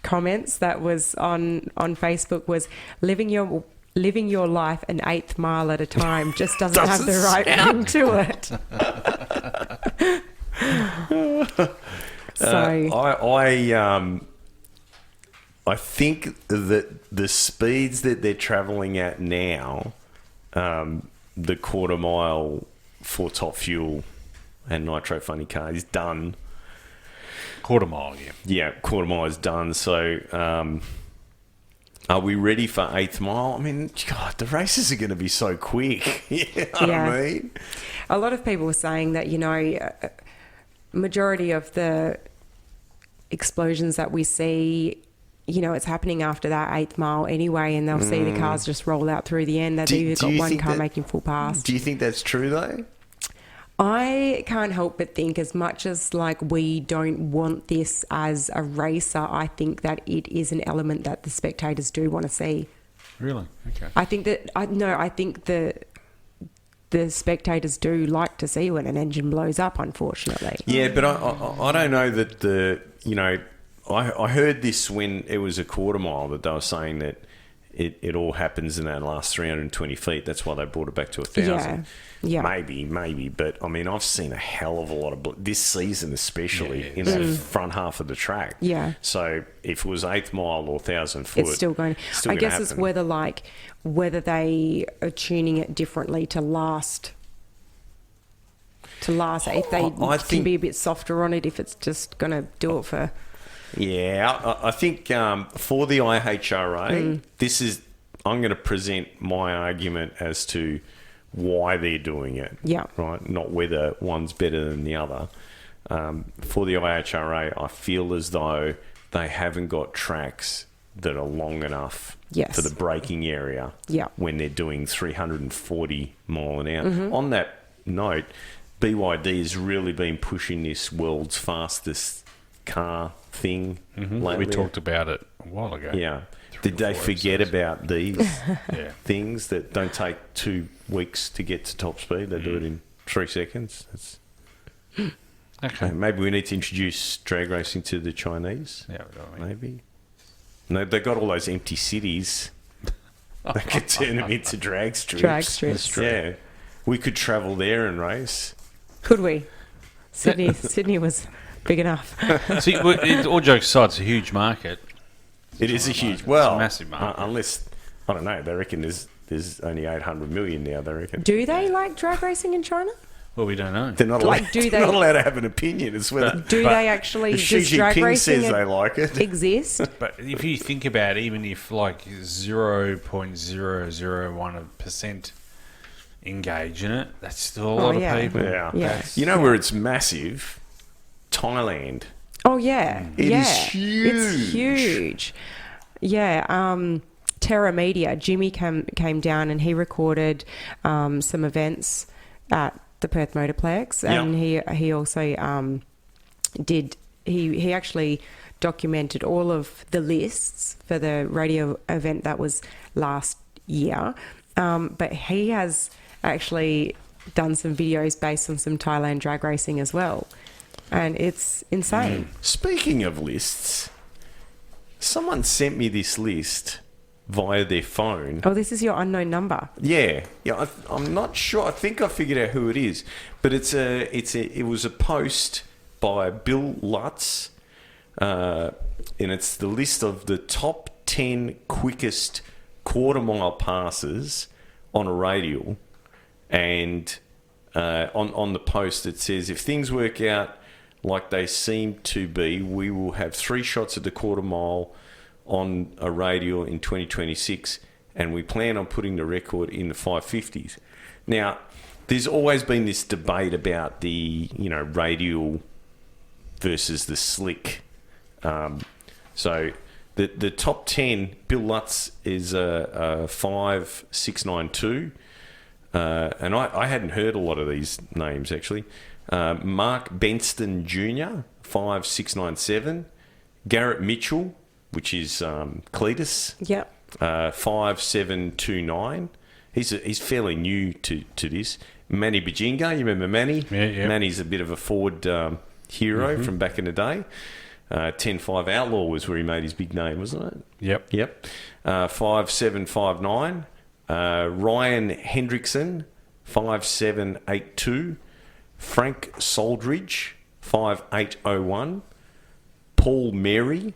comments that was on Facebook was living your life an 8th mile at a time just doesn't have the right ring to it. So I think that the speeds that they're travelling at now, the quarter mile for top fuel and nitro funny car is done. Quarter mile, yeah. Yeah, quarter mile is done. So, are we ready for 8th mile? I mean, God, the races are going to be so quick. You know what I mean? a lot of people were saying that, majority of the explosions that we see it's happening after that 8th mile anyway, and they'll see the cars just roll out through the end. They've got one car making full pass. Do you think that's true, though? I can't help but think, as much as like we don't want this as a racer, I think that it is an element that the spectators do want to see. Really? Okay. I think the spectators do like to see when an engine blows up, unfortunately. Yeah, but I don't know that I heard this when it was a quarter mile, that they were saying that it all happens in that last 320 feet. That's why they brought it back to 1,000. Yeah. Maybe. But, I mean, I've seen a hell of a lot of... this season especially, in the front half of the track. Yeah. So, if it was 8th mile or 1,000 foot... It's still going... I guess it's whether they are tuning it differently to last... if they can be a bit softer on it, if it's just going to do it for... Yeah, I think for the IHRA, I'm going to present my argument as to why they're doing it. Yeah. Right? Not whether one's better than the other. For the IHRA, I feel as though they haven't got tracks that are long enough for the braking area when they're doing 340 mile an hour. On that note, BYD has really been pushing this world's fastest car thing lately. We talked about it a while ago. Yeah. Did they forget about these things that don't take 2 weeks to get to top speed? They do it in 3 seconds. Okay. Maybe we need to introduce drag racing to the Chinese. Yeah, maybe. No, they got all those empty cities. They could turn them into drag strips. Drag strips. Yeah. We could travel there and race. Could we? Sydney was big enough. See, all jokes aside, it's a huge market. It is a huge... It's Well, a massive market. Unless... I don't know. They reckon there's only 800 million now, they reckon. Do they like drag racing in China? Well, we don't know. They're not allowed, they're not allowed to have an opinion. It's whether... Do they actually... Xi Does drag Jinping racing says they like it. exist? But if you think about it, even if like 0.001% engage in it, that's still a lot of people. Yeah. You know where it's massive? Thailand. Oh, yeah. It is huge. It's huge. Yeah. Terra Media, Jimmy came down and he recorded some events at the Perth Motorplex, and he also he actually documented all of the lists for the radio event that was last year, but he has actually done some videos based on some Thailand drag racing as well, and it's insane. Speaking of lists, someone sent me this list via their phone. Oh, this is your unknown number. Yeah. I'm not sure. I think I figured out who it is, but it was a post by Bill Lutz, and it's the list of the top 10 quickest quarter mile passes on a radial, and on the post it says, if things work out like they seem to be, we will have 3 shots at the quarter mile on a radial in 2026, and we plan on putting the record in the 550s. Now, there's always been this debate about the radial versus the slick. So the top 10, Bill Lutz is a 5692, and I hadn't heard a lot of these names actually. Mark Benston Jr. 5697, Garrett Mitchell, which is Cletus. Yep. 5729. He's fairly new to this. Manny Bajinga, you remember Manny? Yeah. Manny's a bit of a Ford hero from back in the day. 10-5 Outlaw was where he made his big name, wasn't it? Yep. 5759. Ryan Hendrickson, 5782. Frank Soldridge, 5801. Paul Mary,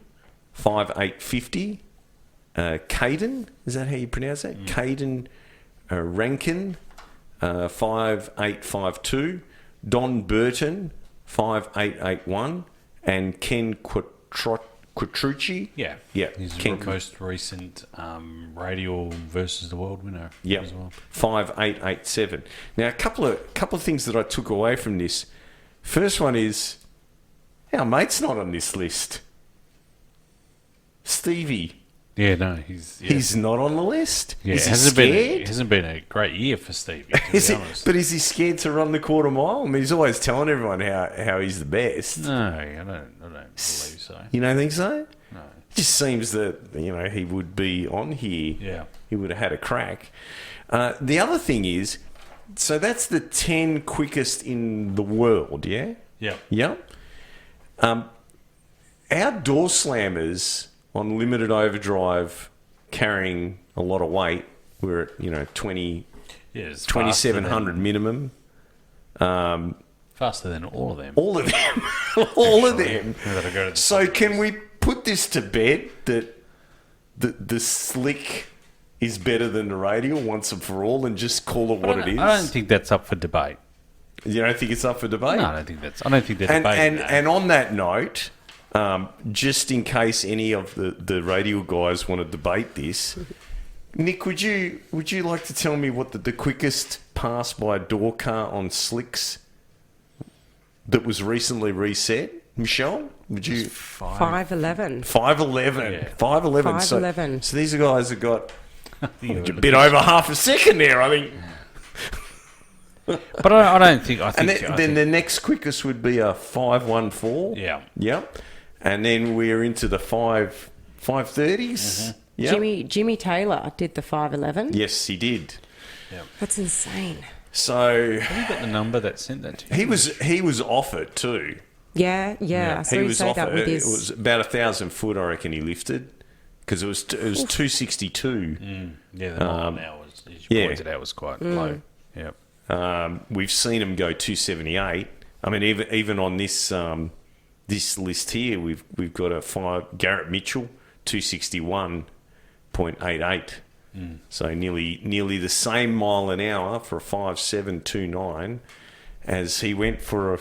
5850. Caden, is that how you pronounce that? Caden Rankin, 5852. Don Burton, 5881. And Ken Quattrucci. Yeah. He's the most recent radial versus the world winner as well. 5887. Now, a couple of things that I took away from this. First one is, our mate's not on this list. Stevie. Yeah, no, he's Not on the list. yeah. Is It he scared? hasn't been a great year for Stevie. To Is be he, honest. but is he scared to run the quarter mile? I mean, he's always telling everyone how he's the best. No, I don't believe so. You don't think so? No. It just seems that he would be on here. Yeah. He would have had a crack. The other thing is, so that's the 10 quickest in the world. Yeah. Yeah. Yep. Our door slammers on limited overdrive carrying a lot of weight, we're at 20, Yeah, it's 2,700 minimum. Faster than all of them. All of them. All of them. We've got to go to the So top can list. we put this to bed that the slick is better than the radial once and for all and just call it what it is? I don't think that's up for debate. You don't think it's up for debate? No, I don't think they're And, debating and, that. and on that note, just in case any of the radial guys want to debate this, Nick, would you like to tell me what the quickest pass by a door car on slicks that was recently reset? Michelle, would you? 5:11. 5:11. Yeah. 5:11. 5:11. So these guys have got a bit over half a second there, I think. But I don't think. I think. And then the next quickest would be a 5:14. Yeah. Yep. And then we're into the 5:30s. Yep. Jimmy Taylor did the 5:11. Yes, he did. That's insane. So Have you got the number that sent that to you? he was off it too. Yeah. I saw He you was say off that it. with It his. was about 1,000 foot, I reckon he lifted, because it was 262. Yeah, the mile an hour, as you yeah. pointed out, was quite low. Yep. We've seen him go 278. I mean, even on this this list here, we've got a Garrett Mitchell 261.88. So nearly the same mile an hour for a 5.729 as he went for a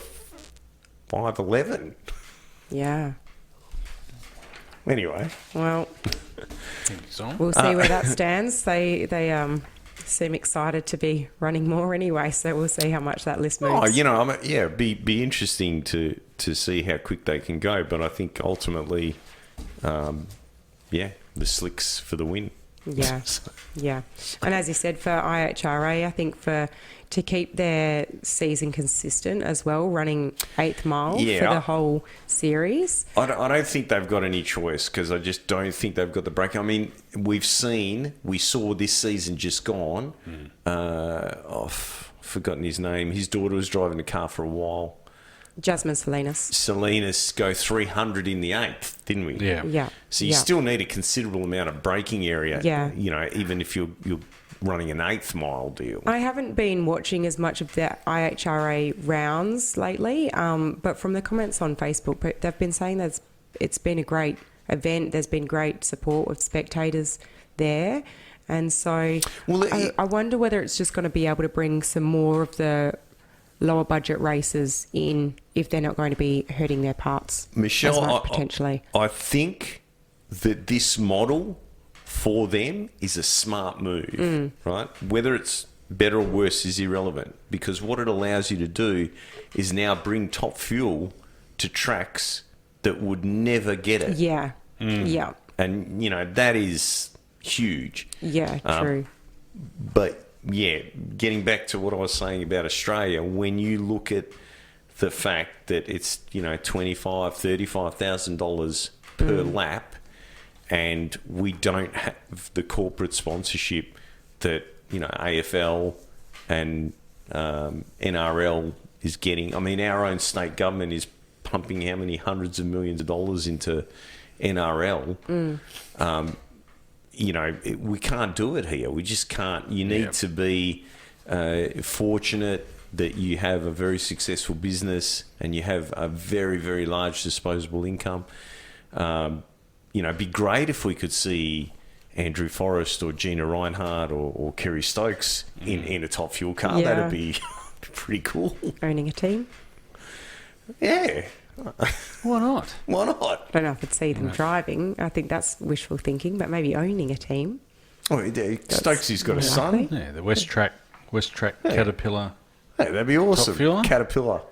5.11. Yeah. Anyway, Well, So, we'll see where that stands. They seem excited to be running more anyway, so we'll see how much that list moves. be interesting to see how quick they can go. But I think ultimately, the slicks for the win. Yeah, yeah. And as you said, for IHRA, I think to keep their season consistent as well, running 8th mile for the whole series. I don't think they've got any choice, because I just don't think they've got the break. I mean, we saw this season just gone. I've forgotten his name. His daughter was driving the car for a while. Jasmine Salinas go 300 in the 8th, didn't we? yeah. Yeah. So you still need a considerable amount of braking area. Yeah. Even if you're running an 8th mile deal. I haven't been watching as much of the IHRA rounds lately, but from the comments on Facebook, they've been saying that it's been a great event. There's been great support of spectators there. And so I wonder whether it's just going to be able to bring some more of the lower budget races in if they're not going to be hurting their parts Michelle, as much, potentially. I think that this model for them is a smart move, right? Whether it's better or worse is irrelevant, because what it allows you to do is now bring Top Fuel to tracks that would never get it. Yeah. Yeah. And, that is huge. Yeah, true. But yeah, getting back to what I was saying about Australia, when you look at the fact that it's $35,000 per lap, and we don't have the corporate sponsorship that AFL and NRL is getting. I mean, our own state government is pumping how many hundreds of millions of dollars into NRL. We can't do it here. We just can't. You need to be fortunate that you have a very successful business and you have a very, very large disposable income. It'd be great if we could see Andrew Forrest or Gina Reinhardt or Kerry Stokes in a Top Fuel car. Yeah. That'd be pretty cool. Owning a team. Yeah. Why not? Why not? I don't know if I'd see them driving. I think that's wishful thinking, but maybe owning a team. Oh, Stokesy's got a more son. likely. Yeah, the West Track Caterpillar. Hey, that'd be awesome. Top Fuel? Caterpillar.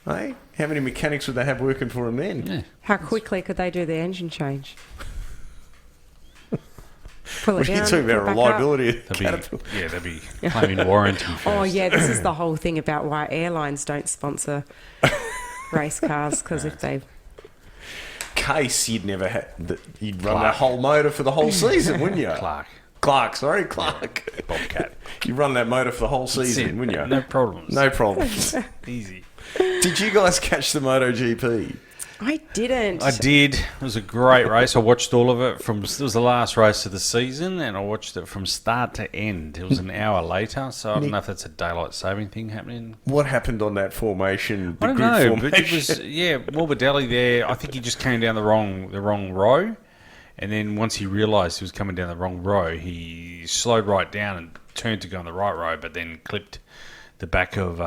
Hey, how many mechanics would they have working for them then? Yeah. How quickly could they do the engine change? Pull it What are you down, talking pull about? it back Reliability? They'll be claiming warranty first. Oh, yeah, this is the whole thing about why airlines don't sponsor race cars, because if they... Case, you'd never you'd run that whole motor for the whole season, wouldn't you? Clark. Bobcat. You run that motor for the whole season, wouldn't you? No problems. No problems. Easy. Did you guys catch the MotoGP? I didn't. I did. It was a great race. I watched all of it it was the last race of the season, and I watched it from start to end. It was an hour later, so I don't know if that's a daylight saving thing happening. What happened on that formation? I don't know, but it was Morbidelli there. I think he just came down the wrong row, and then once he realised he was coming down the wrong row, he slowed right down and turned to go on the right row, but then clipped the back of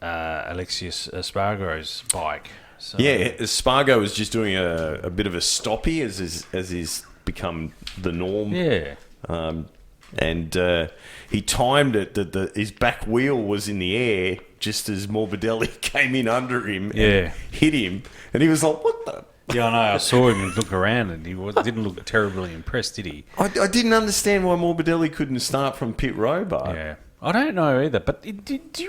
Alexius Espargaro's bike. So. Yeah, Espargaro was just doing a bit of a stoppie as is become the norm. Yeah. And he timed it that his back wheel was in the air just as Morbidelli came in under him and hit him. And he was like, what the... Yeah, I know. I saw him look around and he didn't look terribly impressed, did he? I didn't understand why Morbidelli couldn't start from pit road, but... Yeah. I don't know either, but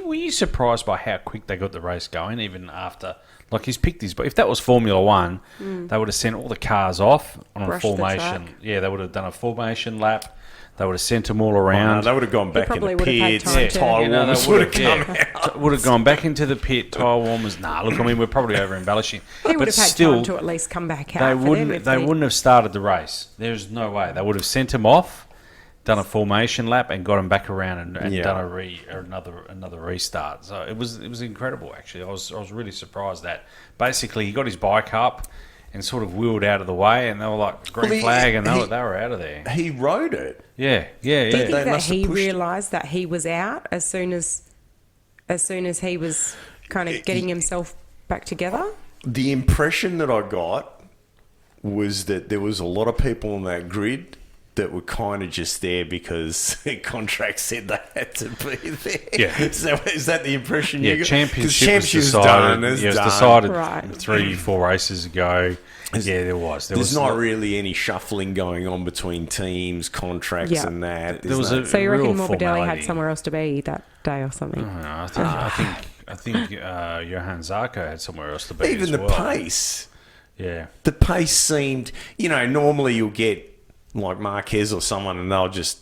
were you surprised by how quick they got the race going, even after... Like, he's picked his... But if that was Formula One, they would have sent all the cars off on a formation. Yeah, they would have done a formation lap. They would have sent them all around. Oh, no, they would have gone back in the pits. Tyre warmers would have come out. Would have gone back into the pit. Tyre warmers. Nah, look, I mean, we're probably over embellishing. He would have had time to at least come back out. They wouldn't have started the race. There's no way. They would have sent him off, done a formation lap, and got him back around and done another restart. So it was incredible. Actually, I was really surprised that basically he got his bike up and sort of wheeled out of the way, and they were like green flag, and they were out of there. He rode it. Yeah. Do you think that he realised that he was out as soon as he was kind of getting himself back together? The impression that I got was that there was a lot of people on that grid that were kind of just there because their contract said they had to be there. Yeah. So is that the impression you got? Championship was decided. It was decided 3-4 races ago. Yeah, there was. There's not really any shuffling going on between teams, contracts, and that. So you reckon Morbidelli had somewhere else to be that day or something? I think Johan Zarco had somewhere else to be. Even the pace. Yeah. The pace seemed, normally you'll get like Marquez or someone and they'll just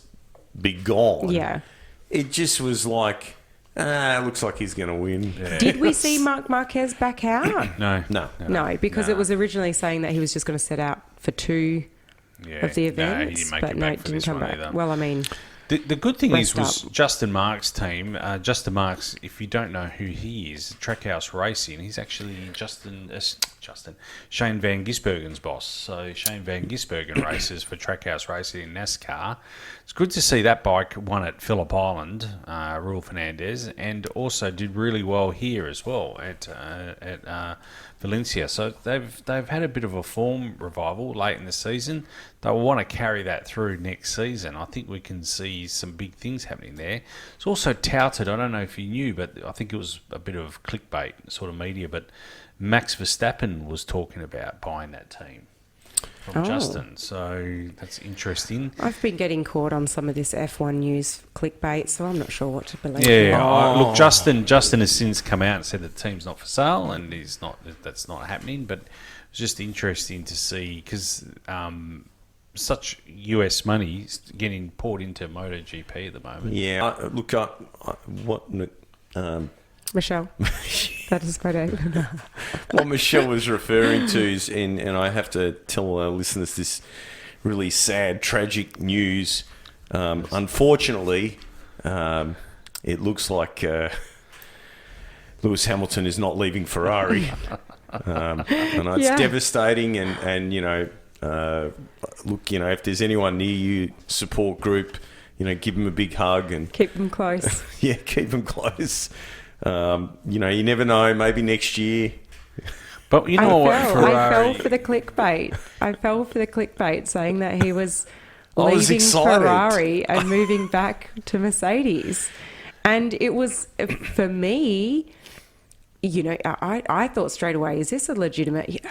be gone. Yeah. It just was like, looks like he's going to win. Yeah. Did we see Marc Marquez back out? No, because it was originally saying that he was just going to set out for 2 of the events. He didn't make it back it didn't come back. Either. Well, I mean... The good thing was Justin Marks' team. Justin Marks, if you don't know who he is, Trackhouse Racing, he's actually Shane Van Gisbergen's boss. So Shane Van Gisbergen races for Trackhouse Racing in NASCAR. It's good to see that bike won at Phillip Island, Raul Fernandez, and also did really well here as well at Valencia. So they've had a bit of a form revival late in the season. They'll want to carry that through next season. I think we can see some big things happening there. It's also touted, I don't know if you knew, but I think it was a bit of clickbait sort of media, but Max Verstappen was talking about buying that team from Justin. So that's interesting. I've been getting caught on some of this F1 news clickbait, so I'm not sure what to believe. Look, Justin has since come out and said that the team's not for sale, and that's not happening. But it's just interesting to see because such US money is getting poured into MotoGP at the moment. Yeah, look, Michelle, that is my name. What Michelle was referring to is, and I have to tell our listeners this really sad, tragic news. Unfortunately, it looks like Lewis Hamilton is not leaving Ferrari. I know it's devastating, and look, if there's anyone near you, support group, give them a big hug and keep them close. Keep them close. You never know. Maybe next year. But you know what? I fell for the clickbait saying that he was leaving Ferrari and moving back to Mercedes, and it was for me. I thought straight away, is this a legitimate?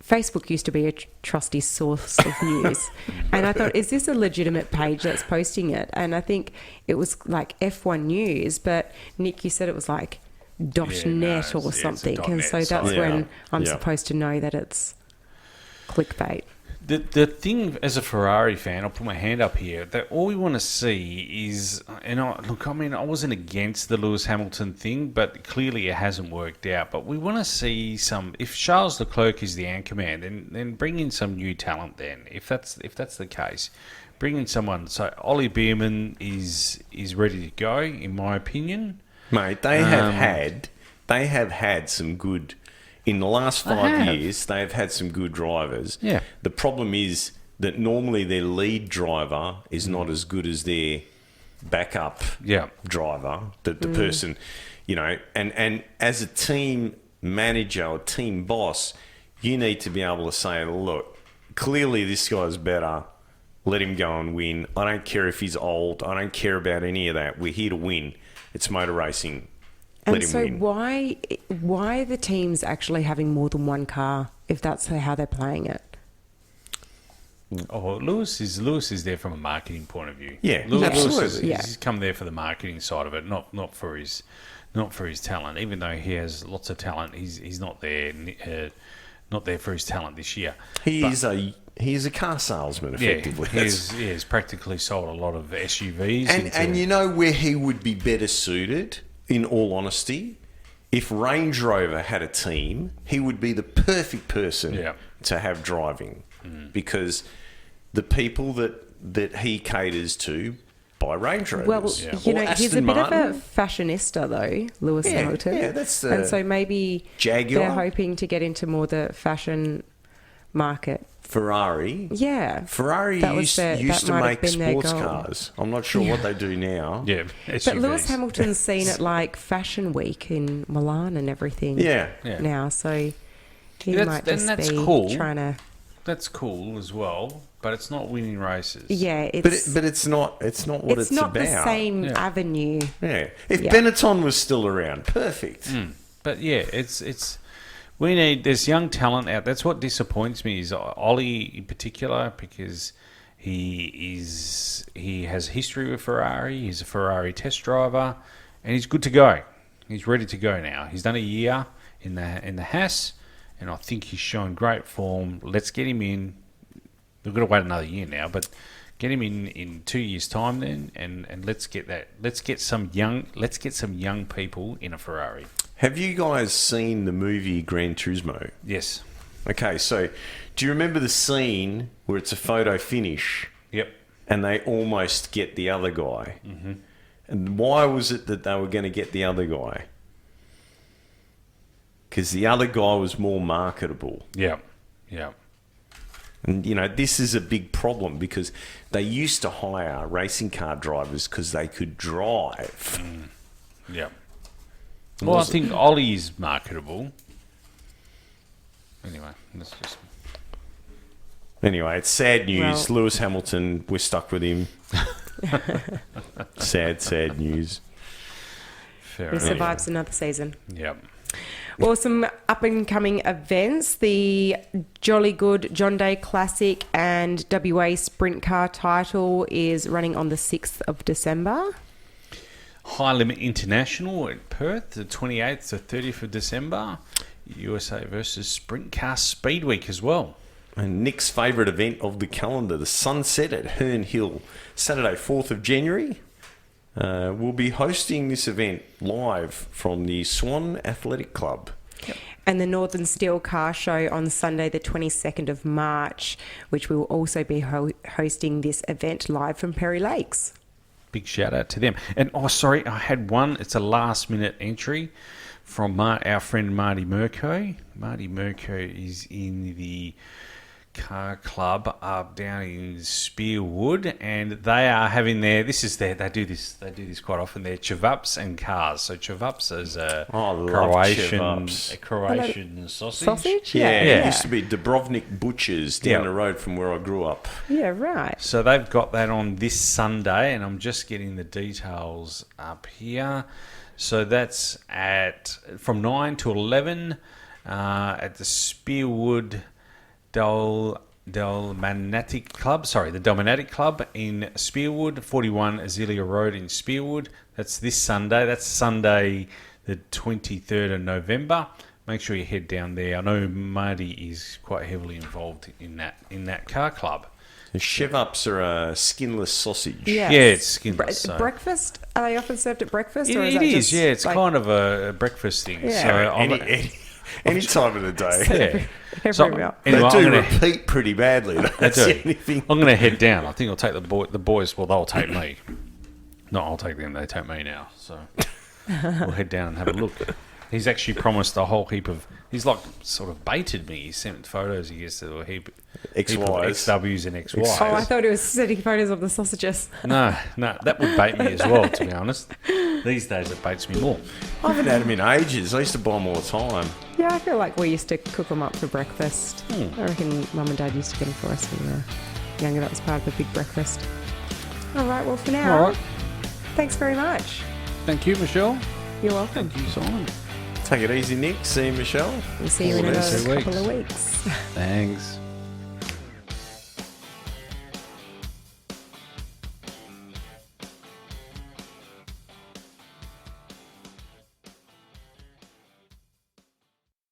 Facebook used to be a trusty source of news. And I thought, is this a legitimate page that's posting it? And I think it was like F1 News, but Nick, you said it was like .net or something. it's a And .net so that's site. when I'm Yeah. supposed to know that it's clickbait. The thing, as a Ferrari fan, I'll put my hand up here, that all we want to see is, and I wasn't against the Lewis Hamilton thing, but clearly it hasn't worked out. But we want to see some, if Charles Leclerc is the anchorman, then bring in some new talent then. If that's the case, bring in someone. So Ollie Beerman is ready to go, in my opinion. Mate, they have had some good. In the last 5 years, they have had some good drivers. Yeah. The problem is that normally their lead driver is not as good as their backup driver, the person, and as a team manager or team boss, you need to be able to say, look, clearly this guy's better. Let him go and win. I don't care if he's old. I don't care about any of that. We're here to win. It's motor racing. Let And him so win. why are the teams actually having more than one car if that's how they're playing it? Oh, Lewis is there from a marketing point of view. Yeah, Lewis absolutely. He's come there for the marketing side of it, not for his talent. Even though he has lots of talent, he's not there for his talent this year. He is a car salesman, effectively. Yeah, he has practically sold a lot of SUVs. And you know where he would be better suited, in all honesty? If Range Rover had a team, he would be the perfect person to have driving. Because the people that he caters to buy Range Rovers. Well, Or he's a Aston bit Martin. of a fashionista, though, Lewis Hamilton. Yeah, that's and so maybe Jaguar. they're hoping to get into more the fashion market. Ferrari. Yeah. Ferrari That was used that to might have make been their sports goal. cars. I'm not sure what they do now. Yeah, But SUVs. Lewis Hamilton's seen at like Fashion Week in Milan and everything Yeah. now, so he That's- might then just that's be cool. trying to... That's cool as well, but it's not winning races. Yeah, it's... But it's not what it's about. it's not the same avenue. Yeah. If Yeah. Benetton was still around, perfect. But yeah, it's we need, there's young talent out. That's what disappoints me is Ollie in particular, because he has history with Ferrari. He's a Ferrari test driver, and he's good to go. He's ready to go now. He's done a year in the Haas, and I think he's shown great form. Let's get him in. We've got to wait another year now, but get him in 2 years' time then, and let's get some young people in a Ferrari. Have you guys seen the movie Gran Turismo? Yes. Okay, so do you remember the scene where it's a photo finish Yep. and they almost get the other guy? Mm-hmm. And why was it that they were going to get the other guy? Because the other guy was more marketable. Yeah. Yeah. And, this is a big problem because they used to hire racing car drivers because they could drive. Yeah. Well, I think Ollie is marketable. Anyway, that's just... Anyway, it's sad news. Well- Lewis Hamilton, we're stuck with him. Sad news. Fair He enough. survives another season. Yep. Well, some up-and-coming events. The Jolly Good John Day Classic and WA Sprint Car title is running on the 6th of December. High Limit International at Perth, the 28th to 30th of December. USA versus Sprint Car Speed Week as well. And Nick's favourite event of the calendar, the Sunset at Herne Hill, Saturday, 4th of January. We'll be hosting this event live from the Swan Athletic Club. And the Northern Steel Car Show on Sunday, the 22nd of March, which we will also be hosting this event live from Perry Lakes. Big shout out to them. And, I had one. It's a last minute entry from our friend Marty Murko. Marty Murko is in the car club up down in Spearwood, and they are having they do this quite often. They're chevups and cars. So chevups is a Croatian sausage. Sausage? Yeah, Yeah. it used to be Dubrovnik Butchers down the road from where I grew up. Yeah, right. So they've got that on this Sunday, and I'm just getting the details up here. So that's from 9 to 11 at the Spearwood Delmanatic Club. Sorry, the Delmanatic Club in Spearwood, 41 Azelia Road in Spearwood. That's this Sunday. That's Sunday, the 23rd of November. Make sure you head down there. I know Marty is quite heavily involved in that car club. The Chev-ups are a skinless sausage. Yes. Yeah, it's skinless. So. Breakfast? Are they often served at breakfast? Or is It that is, just yeah. It's like kind of a breakfast thing. Yeah. So Any time of the day. yeah. every So, meal? anyway, They do I'm gonna- repeat pretty badly. That's do. the only thing. I'm going to head down. I think I'll take the boys. Well, they'll take me. No, I'll take them. They take me now. So we'll head down and have a look. He's actually promised a whole heap of... He's like sort of baited me. He sent photos, I guess, of a heap of XWs and XYs. Oh, I thought it was sending photos of the sausages. No, that would bait me as well, to be honest. These days it baits me more. I haven't had them in ages. I used to buy them all the time. Yeah, I feel like we used to cook them up for breakfast. I reckon Mum and Dad used to get them for us when we were younger. That was part of the big breakfast. All right, well, for now, All right. thanks very much. Thank you, Michelle. You're welcome. Thank you, Simon. Take it easy, Nick. See you, Michelle. We'll see you in All the another best. couple of weeks. Thanks.